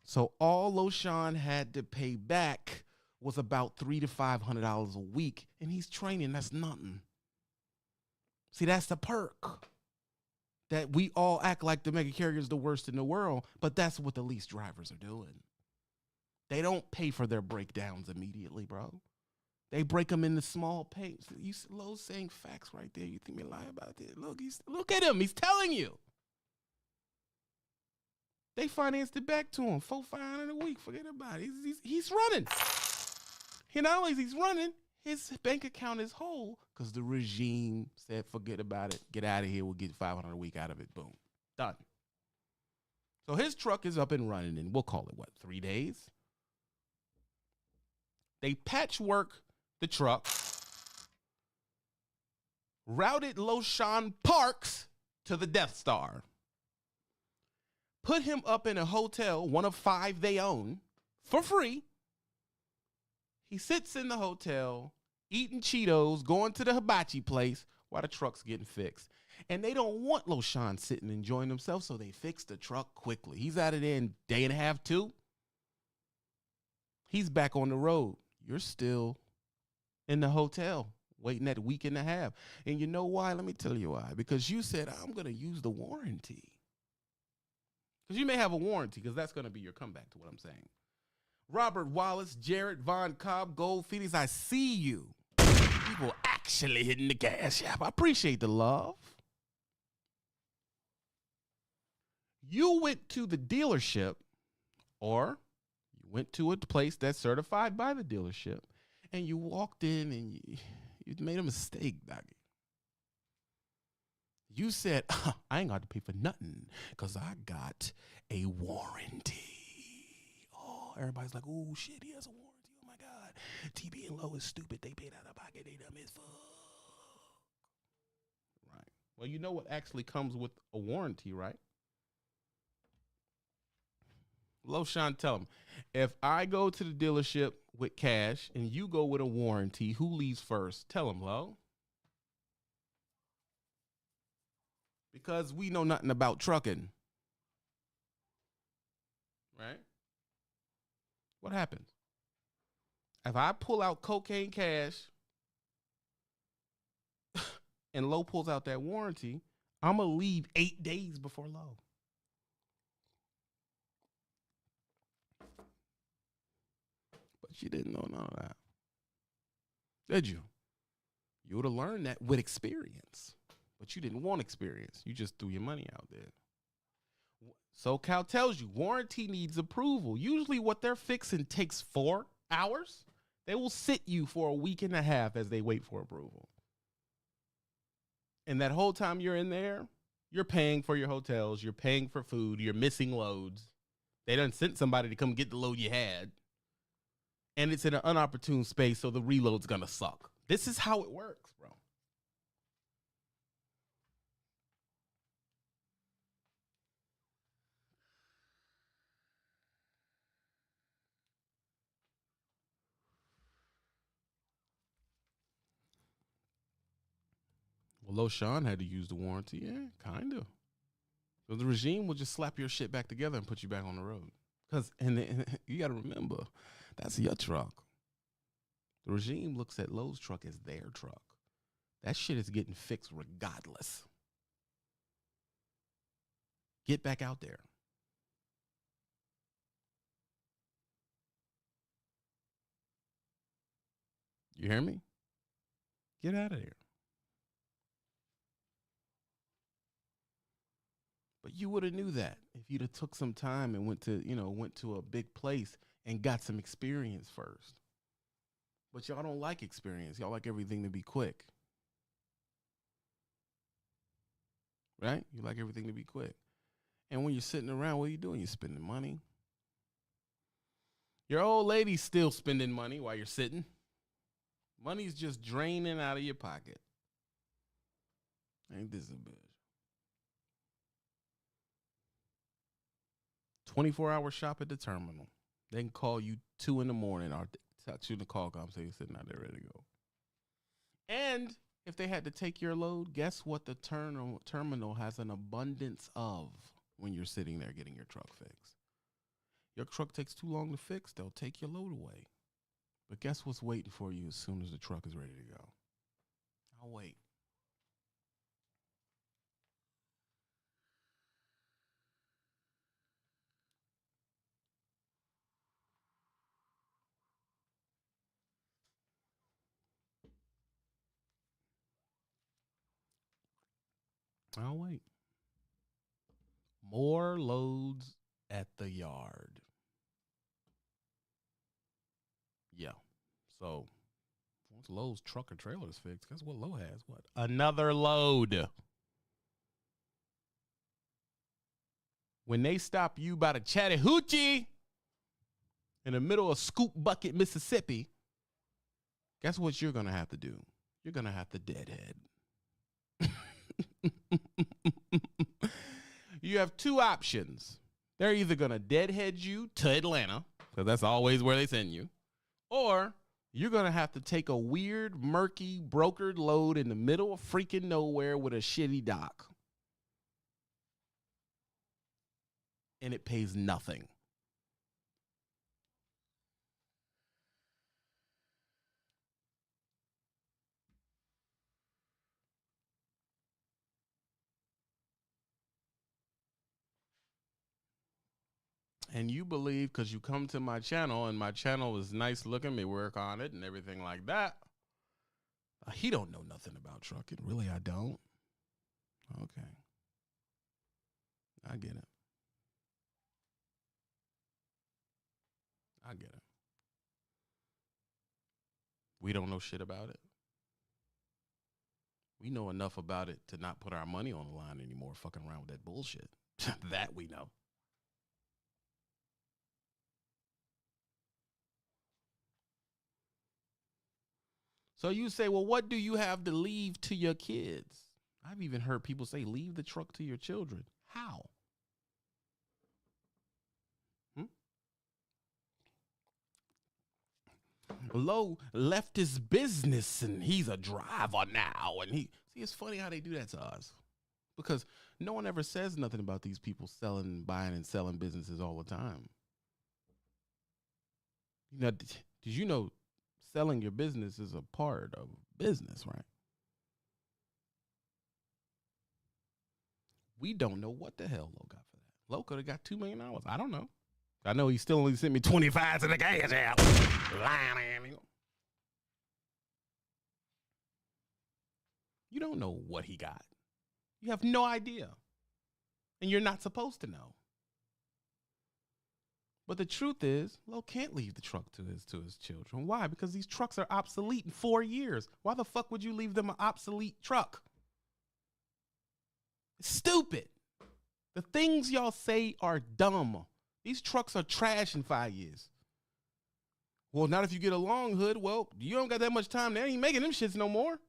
So all LoShawn had to pay back was about $300 to $500 a week, and he's training. That's nothing. See, that's the perk. That we all act like the mega carrier is the worst in the world, but that's what the lease drivers are doing. They don't pay for their breakdowns immediately, bro. They break them into small payments. You Lowe's saying facts right there. You think me lie about it? Look at him. He's telling you. They financed it back to him, $400-$500 a week. Forget about it. He's running. He not only is he's running, his bank account is whole because the regime said, forget about it. Get out of here. We'll get $500 a week out of it. Boom. Done. So his truck is up and running in, we'll call it, 3 days? They patchwork the truck, routed LoShawn Parks to the Death Star, put him up in a hotel, one of 5 they own, for free. He sits in the hotel, eating Cheetos, going to the hibachi place while the truck's getting fixed. And they don't want LoShawn sitting enjoying himself, so they fix the truck quickly. He's out of there in a day and a half, 2. He's back on the road. You're still in the hotel, waiting that week and a half. And you know why? Let me tell you why. Because you said, I'm going to use the warranty. Because you may have a warranty, because that's going to be your comeback to what I'm saying. Robert Wallace, Jared Von Cobb, Gold Phoenix, I see you. People actually hitting the Cash App. I appreciate the love. You went to the dealership, or you went to a place that's certified by the dealership, and you walked in and you made a mistake, doggy. You said, I ain't got to pay for nothing because I got a warranty. Oh, everybody's like, oh, shit, he has a warranty. Oh, my God. TB and Low is stupid. They paid out of pocket. They dumb as fuck. Right. Well, you know what actually comes with a warranty, right? LoShawn, tell him, if I go to the dealership with cash and you go with a warranty, who leaves first? Tell him, Lo. Because we know nothing about trucking. Right? What happens? If I pull out cocaine cash and Lo pulls out that warranty, I'm going to leave 8 days before Lo. But you didn't know none of that. Did you? You would have learned that with experience. But you didn't want experience. You just threw your money out there. SoCal tells you warranty needs approval. Usually what they're fixing takes 4 hours. They will sit you for a week and a half as they wait for approval. And that whole time you're in there, you're paying for your hotels. You're paying for food. You're missing loads. They done sent somebody to come get the load you had. And it's in an unopportune space, so the reload's going to suck. This is how it works, bro. Well, Loshawn had to use the warranty. Yeah, kind of. So the regime will just slap your shit back together and put you back on the road. And you got to remember, that's your truck. The regime looks at Lowe's truck as their truck. That shit is getting fixed regardless. Get back out there. You hear me? Get out of there. But you would have knew that if you'd have took some time and went to a big place and got some experience first. But y'all don't like experience. Y'all like everything to be quick. Right? You like everything to be quick. And when you're sitting around, what are you doing? You're spending money. Your old lady's still spending money while you're sitting. Money's just draining out of your pocket. Ain't this a bitch? 24-hour shop at the terminal. They can call you 2 in the morning or touch you in the call and say you're sitting out there ready to go. And if they had to take your load, guess what the terminal has an abundance of when you're sitting there getting your truck fixed? Your truck takes too long to fix, they'll take your load away. But guess what's waiting for you as soon as the truck is ready to go? I'll wait. I'll wait. More loads at the yard. Yeah. So once Lowe's truck or trailer is fixed, guess what Lowe has? What? Another load. When they stop you by the Chattahoochee in the middle of Scoop Bucket, Mississippi, guess what you're going to have to do? You're going to have to deadhead. You have two options. They're either going to deadhead you to Atlanta, because that's always where they send you, or you're going to have to take a weird, murky, brokered load in the middle of freaking nowhere with a shitty dock. And it pays nothing. And you believe because you come to my channel and my channel is nice looking, me work on it and everything like that. He don't know nothing about trucking. Really, I don't. Okay. I get it. I get it. We don't know shit about it. We know enough about it to not put our money on the line anymore, fucking around with that bullshit. That we know. So you say, well, what do you have to leave to your kids? I've even heard people say, leave the truck to your children. How? Lowe left his business and he's a driver now. And see, it's funny how they do that to us. Because no one ever says nothing about these people selling, buying, and selling businesses all the time. You know, did you know selling your business is a part of business, right? We don't know what the hell Lowe got for that. Lowe could have got $2 million. I don't know. I know he still only sent me 25 to the gas out. You don't know what he got. You have no idea. And you're not supposed to know. But the truth is, Lowe can't leave the truck to his children. Why? Because these trucks are obsolete in 4 years. Why the fuck would you leave them an obsolete truck? It's stupid. The things y'all say are dumb. These trucks are trash in 5 years. Well, not if you get a long hood. Well, you don't got that much time. They ain't making them shits no more.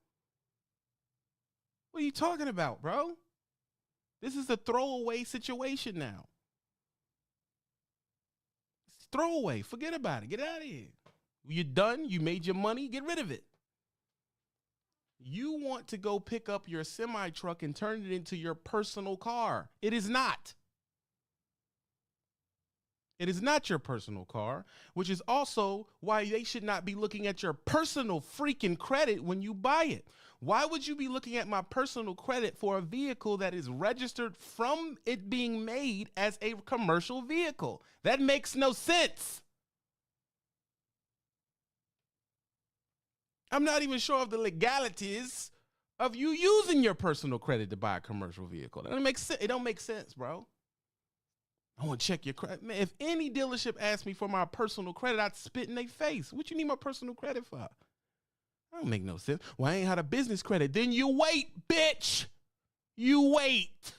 What are you talking about, bro? This is a throwaway situation now. It's throwaway. Forget about it. Get out of here. You're done. You made your money. Get rid of it. You want to go pick up your semi truck and turn it into your personal car. It is not. It is not your personal car, which is also why they should not be looking at your personal freaking credit when you buy it. Why would you be looking at my personal credit for a vehicle that is registered from it being made as a commercial vehicle? That makes no sense. I'm not even sure of the legalities of you using your personal credit to buy a commercial vehicle. That don't make sense. It don't make sense, bro. I want to check your credit. Man, if any dealership asked me for my personal credit, I'd spit in their face. What you need my personal credit for? That don't make no sense. Well, I ain't had a business credit. Then you wait, bitch. You wait.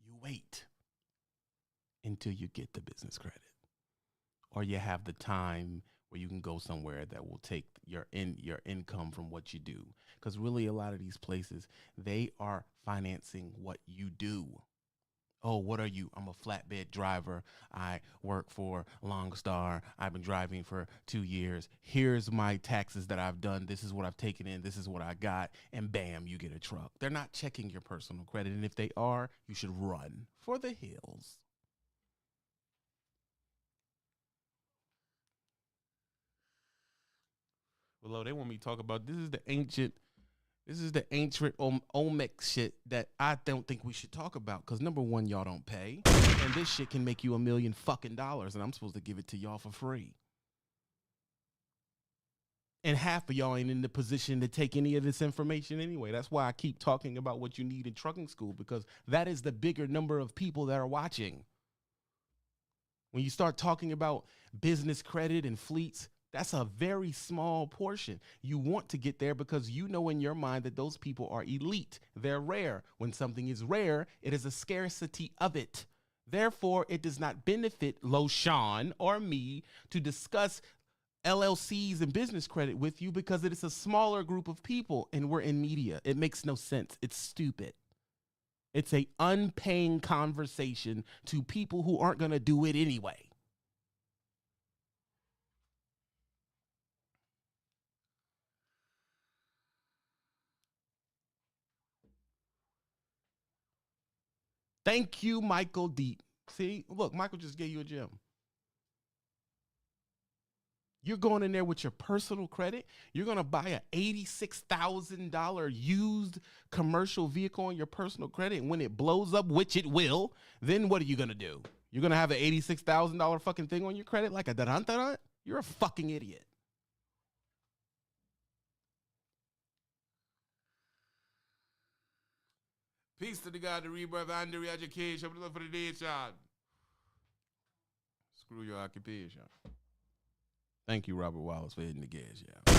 You wait until you get the business credit, or you have the time where you can go somewhere that will take your income from what you do. Because really, a lot of these places, they are financing what you do. Oh, what are you? I'm a flatbed driver. I work for Longstar. I've been driving for 2 years. Here's my taxes that I've done. This is what I've taken in. This is what I got. And bam, you get a truck. They're not checking your personal credit. And if they are, you should run for the hills. Well, they want me to talk about this is the ancient Olmec shit that I don't think we should talk about. Because number one, y'all don't pay. And this shit can make you $1 million fucking dollars. And I'm supposed to give it to y'all for free. And half of y'all ain't in the position to take any of this information anyway. That's why I keep talking about what you need in trucking school, because that is the bigger number of people that are watching. When you start talking about business credit and fleets, that's a very small portion. You want to get there because you know in your mind that those people are elite. They're rare. When something is rare, it is a scarcity of it. Therefore, it does not benefit LoSean or me to discuss LLCs and business credit with you because it is a smaller group of people and we're in media. It makes no sense. It's stupid. It's a unpaying conversation to people who aren't going to do it anyway. Thank you, Michael Deep. See, look, Michael just gave you a gem. You're going in there with your personal credit. You're going to buy an $86,000 used commercial vehicle on your personal credit. And when it blows up, which it will, then what are you going to do? You're going to have an $86,000 fucking thing on your credit like a da-dun-da-dun? You're a fucking idiot. Peace to the God, the rebirth, and the re-education. For the nation. Screw your occupation. Thank you, Robert Wallace, for hitting the gas, yeah.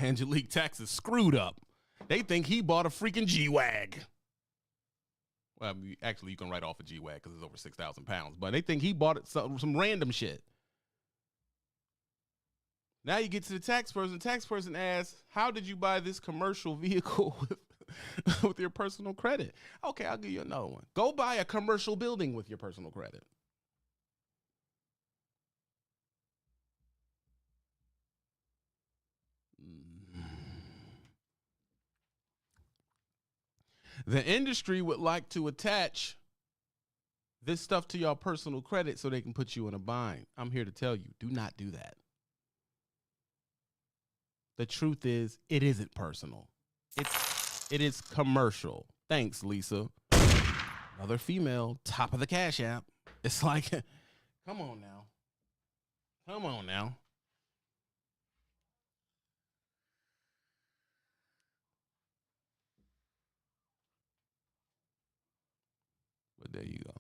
Angelique Tax is screwed up. They think he bought a freaking G-Wag. Well, I mean, actually, you can write off a G-Wag because it's over 6,000 pounds. But they think he bought it some random shit. Now you get to the tax person. The tax person asks, how did you buy this commercial vehicle with your personal credit? Okay, I'll give you another one. Go buy a commercial building with your personal credit. The industry would like to attach this stuff to your personal credit so they can put you in a bind. I'm here to tell you, do not do that. The truth is, it isn't personal. It is commercial. Thanks, Lisa. Another female, top of the Cash App. It's like, come on now. Come on now. But there you go.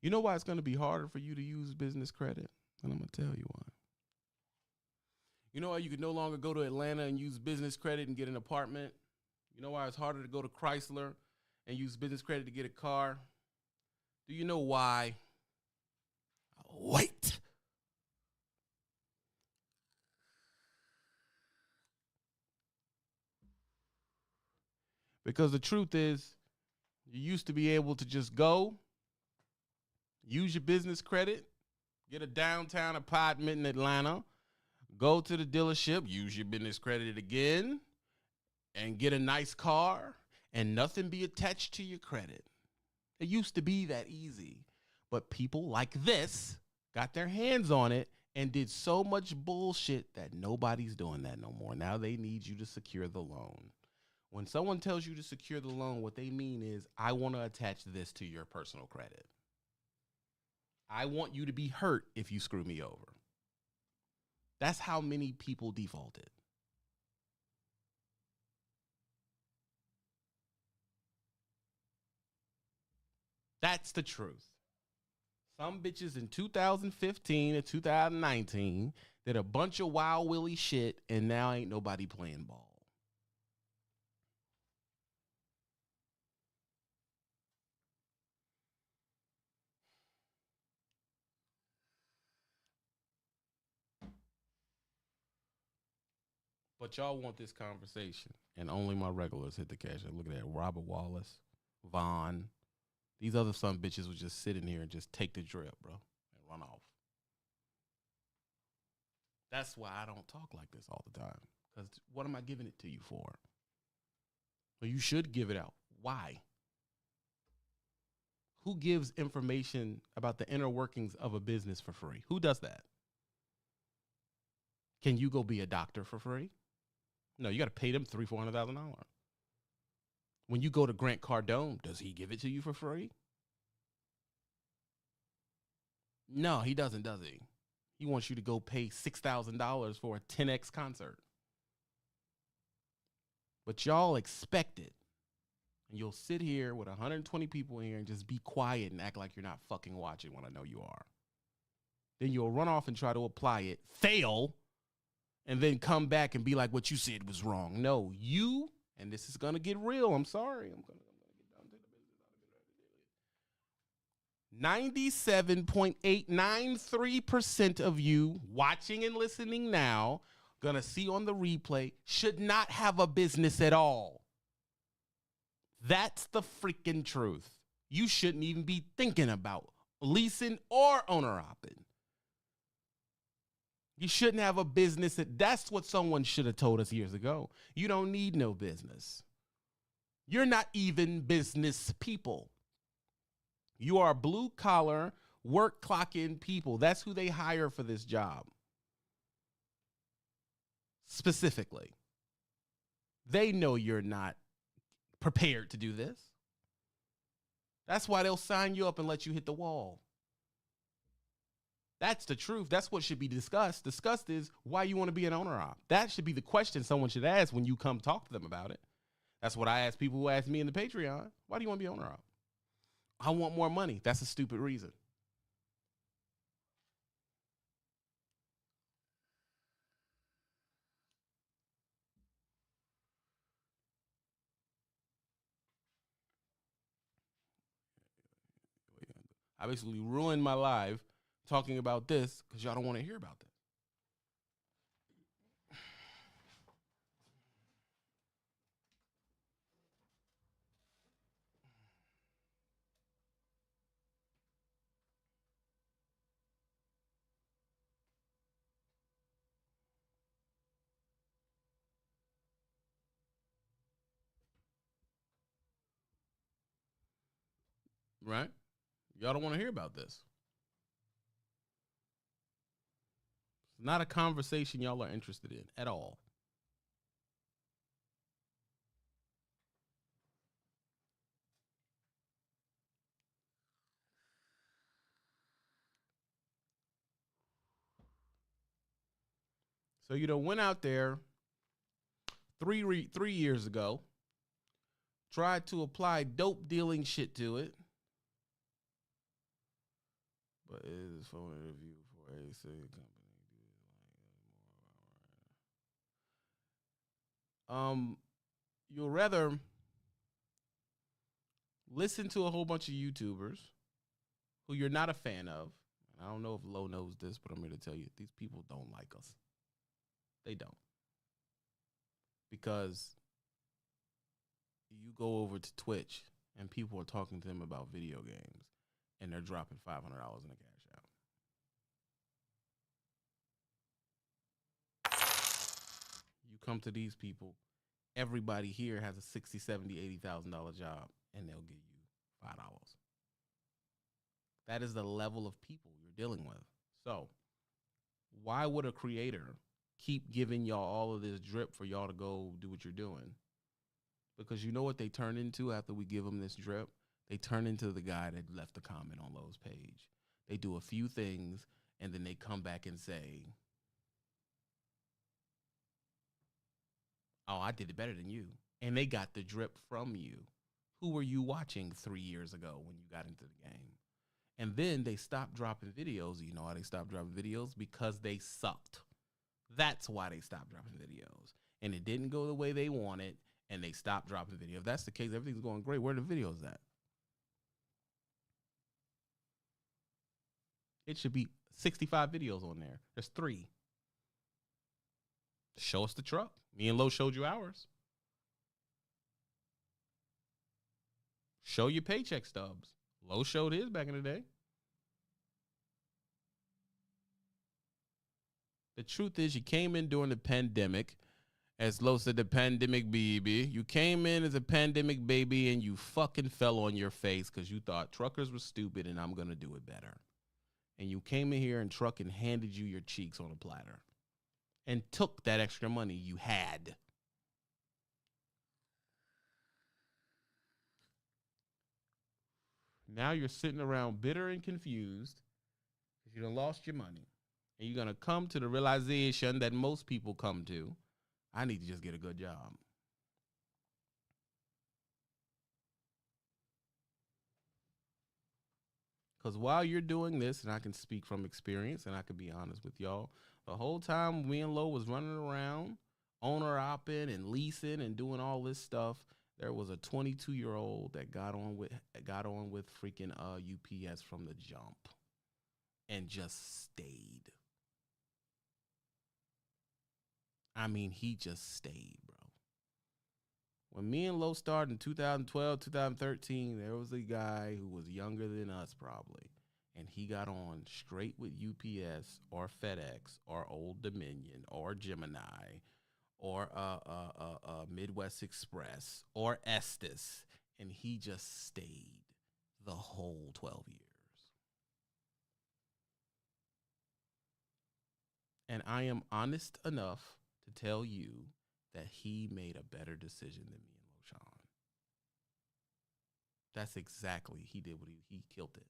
You know why it's going to be harder for you to use business credit? And I'm going to tell you why. You know why you could no longer go to Atlanta and use business credit and get an apartment? You know why it's harder to go to Chrysler and use business credit to get a car? Do you know why? Wait. Because the truth is, you used to be able to just go, use your business credit, get a downtown apartment in Atlanta, go to the dealership, use your business credit again, and get a nice car, and nothing be attached to your credit. It used to be that easy. But people like this got their hands on it and did so much bullshit that nobody's doing that no more. Now they need you to secure the loan. When someone tells you to secure the loan, what they mean is, I want to attach this to your personal credit. I want you to be hurt if you screw me over. That's how many people defaulted. That's the truth. Some bitches in 2015 and 2019 did a bunch of Wild Willie shit, and now ain't nobody playing ball. But y'all want this conversation, and only my regulars hit the cash. Look at that. Robert Wallace, Vaughn. These other son bitches would just sit in here and just take the drip, bro, and run off. That's why I don't talk like this all the time. Because what am I giving it to you for? Well, you should give it out. Why? Who gives information about the inner workings of a business for free? Who does that? Can you go be a doctor for free? No, you got to pay them $300,000-$400,000. When you go to Grant Cardone, does he give it to you for free? No, he doesn't, does he? He wants you to go pay $6,000 for a 10X concert. But y'all expect it. And you'll sit here with 120 people in here and just be quiet and act like you're not fucking watching when I know you are. Then you'll run off and try to apply it, fail, and then come back and be like, what you said was wrong. No, you, and this is going to get real. I'm sorry. I'm going to get down to the business. 97.893% of you watching and listening now, going to see on the replay, should not have a business at all. That's the freaking truth. You shouldn't even be thinking about leasing or owner-opping. You shouldn't have a business. That's what someone should have told us years ago. You don't need no business. You're not even business people. You are blue-collar, work-clock-in people. That's who they hire for this job. Specifically. They know you're not prepared to do this. That's why they'll sign you up and let you hit the wall. That's the truth. That's what should be discussed. Discussed is why you want to be an owner-op. That should be the question someone should ask when you come talk to them about it. That's what I ask people who ask me in the Patreon. Why do you want to be an owner-op? I want more money. That's a stupid reason. I basically ruined my life talking about this because y'all don't want to hear about that. Right? Y'all don't want to hear about this. It's not a conversation y'all are interested in at all. So, went out there three years ago, tried to apply dope dealing shit to it. But it is for an interview for a second company. You'll rather listen to a whole bunch of YouTubers who you're not a fan of. And I don't know if Lo knows this, but I'm here to tell you, these people don't like us. They don't. Because You go over to Twitch and people are talking to them about video games and they're dropping $500 in a cash out. You come to these people, everybody here has a $60, $70, $80,000 job and they'll give you $5. That is the level of people you're dealing with. So why would a creator keep giving y'all all of this drip for y'all to go do what you're doing? Because you know what they turn into after we give them this drip? They turn into the guy that left the comment on Lowe's page. They do a few things, and then they come back and say, oh, I did it better than you. And they got the drip from you. Who were you watching 3 years ago when you got into the game? And then they stopped dropping videos. You know why they stopped dropping videos? Because they sucked. That's why they stopped dropping videos. And it didn't go the way they wanted, and they stopped dropping video. If that's the case, everything's going great. Where are the videos at? It should be 65 videos on there. There's 3. Show us the truck. Me and Lo showed you ours. Show your paycheck stubs. Lo showed his back in the day. The truth is, you came in during the pandemic. As Lo said, the pandemic baby. You came in as a pandemic baby and you fucking fell on your face because you thought truckers were stupid and I'm going to do it better. And you came in here and trucking handed you your cheeks on a platter and took that extra money you had. Now you're sitting around bitter and confused because you done lost your money. And you're going to come to the realization that most people come to. I need to just get a good job. Because while you're doing this, and I can speak from experience, and I can be honest with y'all, the whole time me and Lo was running around, owner-opping and leasing and doing all this stuff, there was a 22-year-old that got on with freaking UPS from the jump and just stayed. I mean, he just stayed, bro. When me and Lo started in 2012, 2013, there was a guy who was younger than us probably, and he got on straight with UPS or FedEx or Old Dominion or Gemini or Midwest Express or Estes, and he just stayed the whole 12 years. And I am honest enough to tell you that he made a better decision than me and LoShawn. That's exactly, he did what he killed it.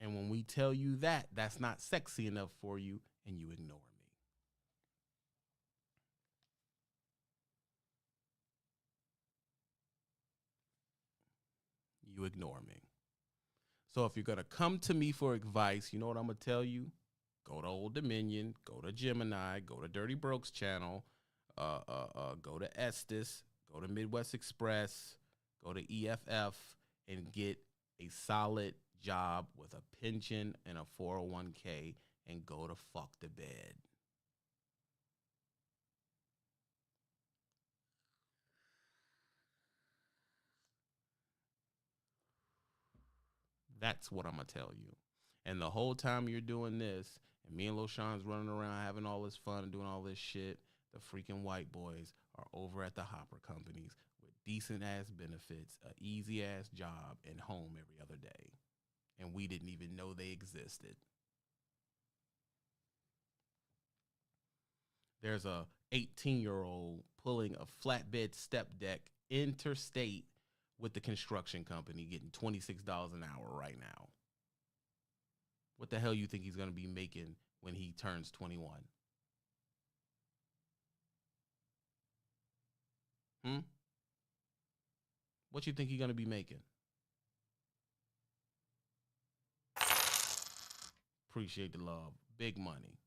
And when we tell you that, that's not sexy enough for you, and you ignore me. You ignore me. So if you're going to come to me for advice, you know what I'm going to tell you? Go to Old Dominion, go to Gemini, go to Dirty Brokes channel, go to Estes, go to Midwest Express, go to EFF, and get a solid job with a pension and a 401k and go to fuck to bed. That's what I'm going to tell you. And the whole time you're doing this, and me and LoShawn's running around having all this fun and doing all this shit, the freaking white boys are over at the Hopper companies with decent-ass benefits, an easy-ass job, and home every other day. And we didn't even know they existed. There's a 18-year-old pulling a flatbed step deck interstate with the construction company getting $26 an hour right now. What the hell you think he's going to be making when he turns 21? What you think he's going to be making? Appreciate the love. Big money.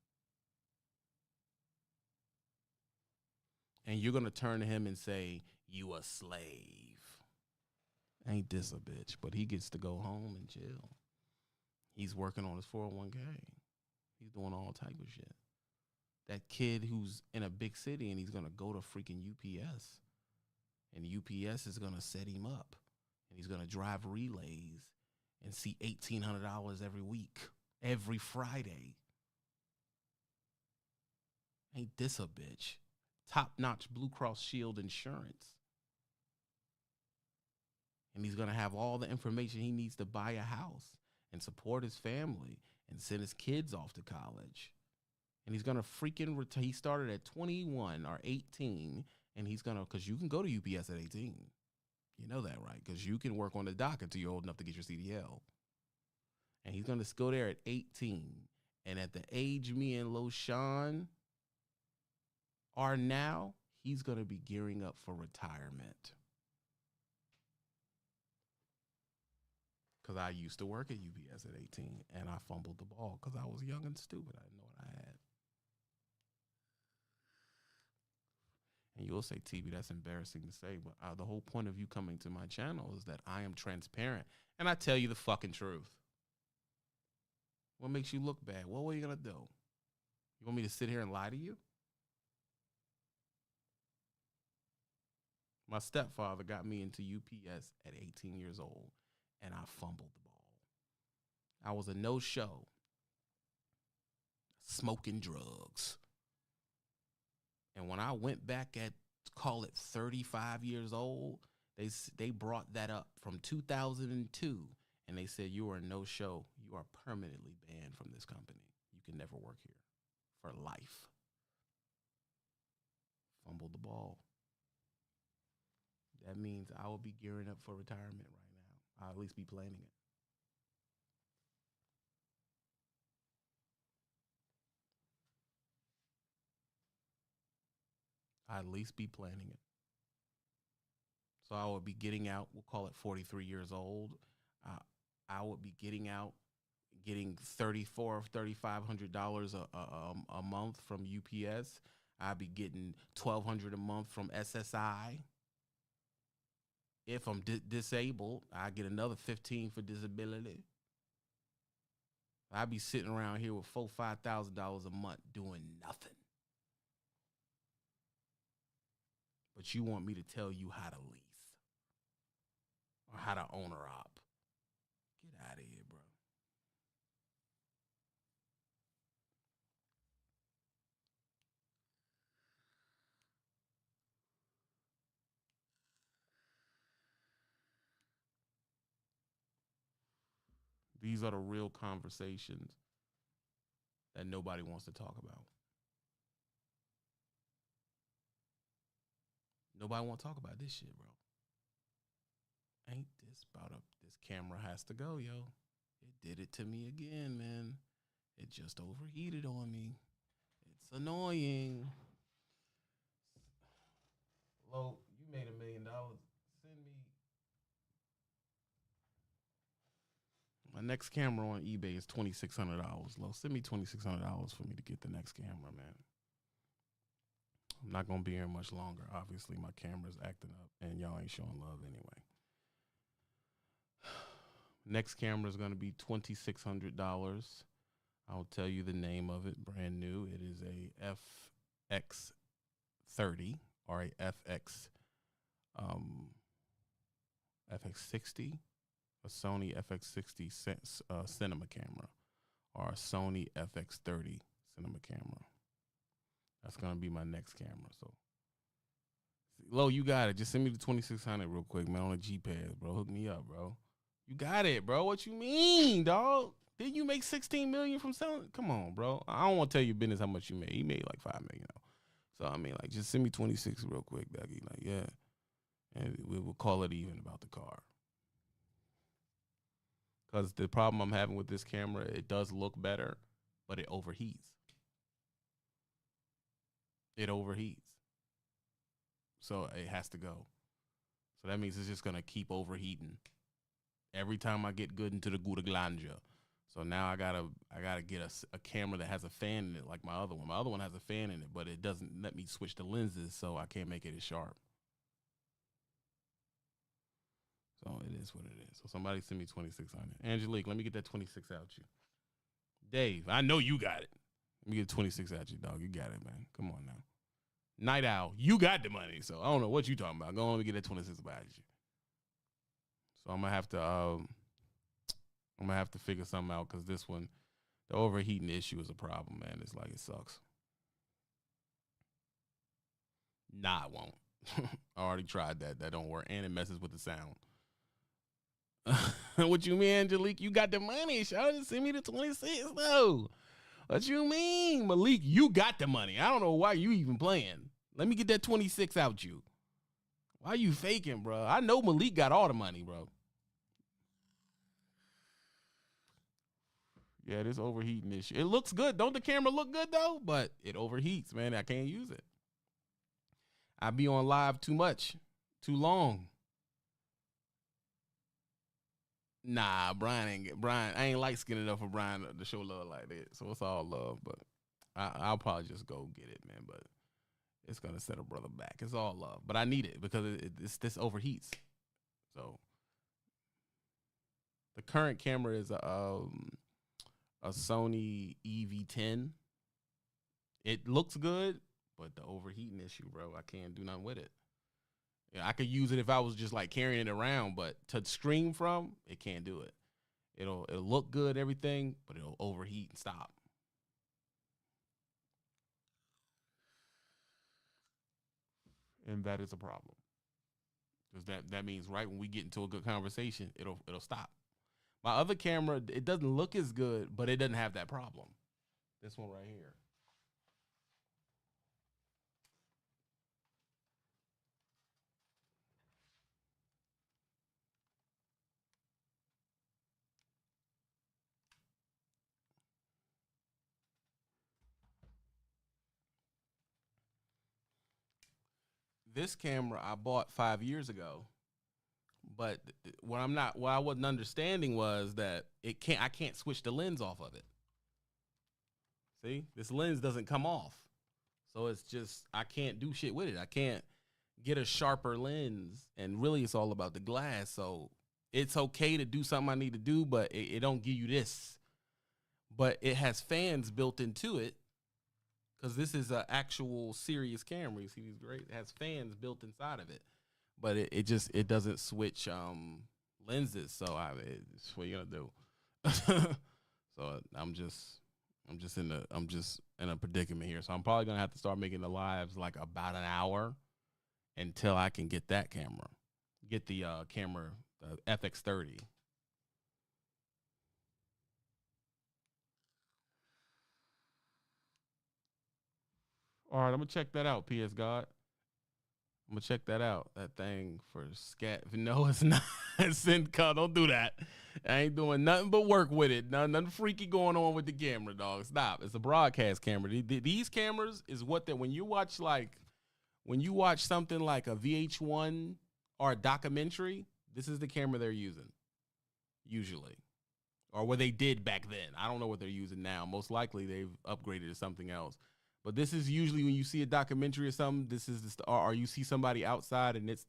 And you're going to turn to him and say, you a slave. Ain't this a bitch? But he gets to go home and chill. He's working on his 401k. He's doing all type of shit. that kid who's in a big city and he's going to go to freaking UPS. And UPS is going to set him up. And he's going to drive relays and see $1,800 every week, every Friday. Ain't this a bitch? Top-notch Blue Cross Shield insurance. And he's going to have all the information he needs to buy a house and support his family and send his kids off to college. And he's going to freaking he started at 21 or 18, and he's going to, because you can go to UPS at 18. You know that, right? Because you can work on the dock until you're old enough to get your CDL. And he's going to go there at 18. And at the age me and LoShawn are now, he's going to be gearing up for retirement. Because I used to work at UPS at 18, and I fumbled the ball because I was young and stupid. I didn't know what I had. And you'll say, TB, that's embarrassing to say, but the whole point of you coming to my channel is that I am transparent, and I tell you the fucking truth. What makes you look bad? What are you going to do? You want me to sit here and lie to you? My stepfather got me into UPS at 18 years old, and I fumbled the ball. I was a no-show, smoking drugs. And when I went back at, call it 35 years old, they brought that up from 2002, and they said, you are a no-show. You are permanently banned from this company. You can never work here for life. Fumbled the ball. That means I will be gearing up for retirement right now. I'll at least be planning it. I'll at least be planning it. So I will be getting out, we'll call it 43 years old. I would be getting out, getting $3,400 or $3,500 a month from UPS. I'll be getting $1,200 a month from SSI. If I'm disabled, I get another $1,500 for disability. I'll be sitting around here with $4,000-$5,000 a month doing nothing. But you want me to tell you how to lease or how to owner op. Get out of here, bro. These are the real conversations that nobody wants to talk about. Nobody want to talk about this shit, bro. Ain't this about this camera has to go, yo. It did it to me again, man. It just overheated on me. It's annoying. Lo, you made $1 million. Send me. My next camera on eBay is $2,600. Lo, send me $2,600 for me to get the next camera, man. I'm not going to be here much longer. Obviously, my camera's acting up, and y'all ain't showing love anyway. Next camera is going to be $2,600. I'll tell you the name of it, brand new. It is a FX30 or a FX60, a Sony FX60 cinema camera, or a Sony FX30 cinema camera. That's going to be my next camera. So, Lo, you got it. Just send me the 2,600 real quick, man, on a G-Pad, bro. Hook me up, bro. You got it, bro. What you mean, dog? Didn't you make $16 million from selling? Come on, bro. I don't want to tell you business how much you made. He made like $5 million. So, I mean, like, just send me 26 real quick, Dougie. Like, yeah. And we will call it even about the car. Because the problem I'm having with this camera, it does look better, but it overheats. It overheats. So it has to go. So that means it's just going to keep overheating every time I get good into the Gouda Glanja. So now I gotta get a camera that has a fan in it like my other one. My other one has a fan in it, but it doesn't let me switch the lenses, so I can't make it as sharp. So it is what it is. So somebody send me 2,600. Angelique, let me get that 26 out you. Dave, I know you got it. Let me get 26 at you, dog. You got it, man. Come on now. Night Owl, you got the money, so I don't know what you talking about. Go on and get that 26 at you. So I'm gonna have to figure something out because this one, the overheating issue is a problem, man. It's like it sucks. Nah, it won't. I already tried that. That don't work, and it messes with the sound. What you mean, Angelique? You got the money. Shout out, send me the 26 though. What you mean, Malik? You got the money. I don't know why you even playing. Let me get that 26 out you. Why you faking, bro? I know Malik got all the money, bro. Yeah, this overheating issue. It looks good. Don't the camera look good, though? But it overheats, man. I can't use it. I be on live too much, too long. Nah, Brian, I ain't light skinned enough for Brian to show love like that. So it's all love, but I'll probably just go get it, man. But it's going to set a brother back. It's all love. But I need it because this overheats. So the current camera is a Sony EV10. It looks good, but the overheating issue, bro, I can't do nothing with it. Yeah, I could use it if I was just like carrying it around, but to stream from, it can't do it. It'll look good, everything, but it'll overheat and stop. And that is a problem. Because that means right when we get into a good conversation, it'll stop. My other camera, it doesn't look as good, but it doesn't have that problem. This one right here. This camera I bought 5 years ago, but what I wasn't understanding was that I can't switch the lens off of it. See, this lens doesn't come off, so it's just I can't do shit with it. I can't get a sharper lens, and really, it's all about the glass. So it's okay to do something I need to do, but it don't give you this. But it has fans built into it. Because this is an actual serious camera. You see these great? It has fans built inside of it. But it doesn't switch lenses. So it's what you're gonna do. So I'm just in a predicament here. So I'm probably gonna have to start making the lives like about an hour until I can get that camera. Get the camera, the FX30. All right, I'm going to check that out, PS God. I'm going to check that out. That thing for scat. No, it's not. Synco, don't do that. I ain't doing nothing but work with it. Nothing freaky going on with the camera, dog. Stop. It's a broadcast camera. These cameras is what when you watch something like a VH1 or a documentary, this is the camera they're using, usually. Or what they did back then. I don't know what they're using now. Most likely they've upgraded to something else. But this is usually when you see a documentary or something, this is or you see somebody outside and it's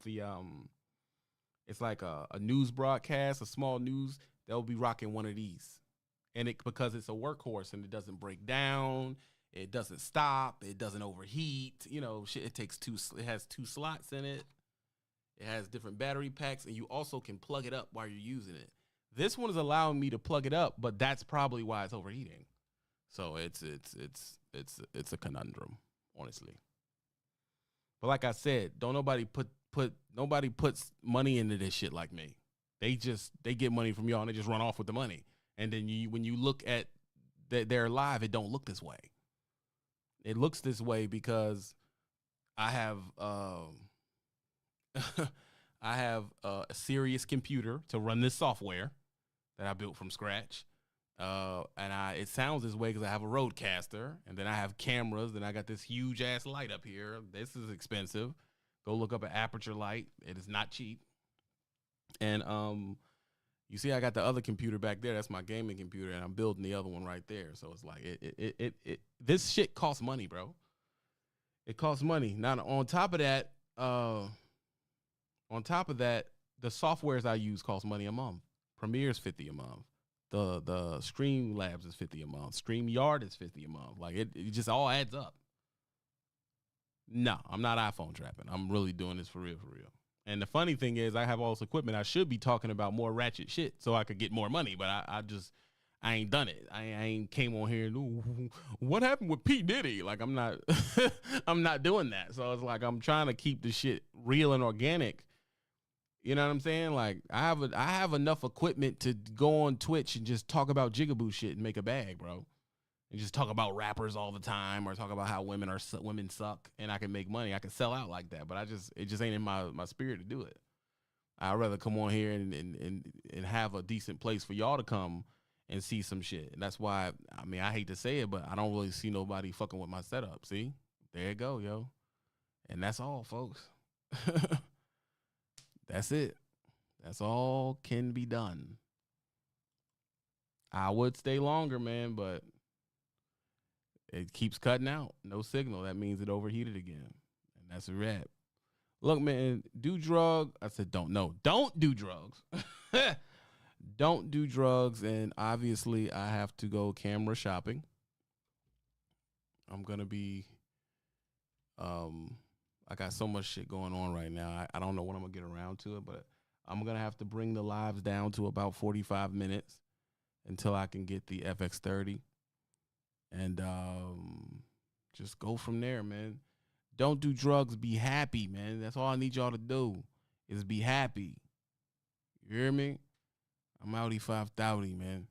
it's like a news broadcast, a small news, they'll be rocking one of these. And because it's a workhorse and it doesn't break down, it doesn't stop, it doesn't overheat, it has 2 slots in it. It has different battery packs, and you also can plug it up while you're using it. This one is allowing me to plug it up, but that's probably why it's overheating. So it's a conundrum, honestly. But like I said, nobody puts money into this shit like me. They get money from y'all and they just run off with the money. And then when you look at their live, it don't look this way. It looks this way because I have a serious computer to run this software that I built from scratch. And it sounds this way because I have a Rodecaster, and then I have cameras, then I got this huge ass light up here. This is expensive. Go look up an Aperture light. It is not cheap. And you see I got the other computer back there. That's my gaming computer, and I'm building the other one right there. So it's like this shit costs money, bro. It costs money. Now on top of that, the softwares I use cost money a month. Premiere's $50 a month. The Stream Labs is $50 a month. StreamYard is $50 a month. Like it just all adds up. No, I'm not iPhone trapping. I'm really doing this for real, for real. And the funny thing is, I have all this equipment. I should be talking about more ratchet shit so I could get more money, but I ain't done it. I ain't came on here and ooh, what happened with P. Diddy? Like I'm not I'm not doing that. So it's like I'm trying to keep the shit real and organic. You know what I'm saying? Like I have enough equipment to go on Twitch and just talk about jigaboo shit and make a bag, bro. And just talk about rappers all the time or talk about how women suck and I can make money. I can sell out like that, but it just ain't in my spirit to do it. I'd rather come on here and have a decent place for y'all to come and see some shit. And that's why, I mean, I hate to say it, but I don't really see nobody fucking with my setup. See? There you go, yo. And that's all, folks. That's it. That's all can be done. I would stay longer, man, but it keeps cutting out. No signal. That means it overheated again. And that's a wrap. Look, man, do drugs. I said don't do drugs. Don't do drugs. And obviously, I have to go camera shopping. I'm going to be, I got so much shit going on right now. I don't know when I'm going to get around to it, but I'm going to have to bring the lives down to about 45 minutes until I can get the FX30. And just go from there, man. Don't do drugs. Be happy, man. That's all I need y'all to do is be happy. You hear me? I'm outie 5,000, man.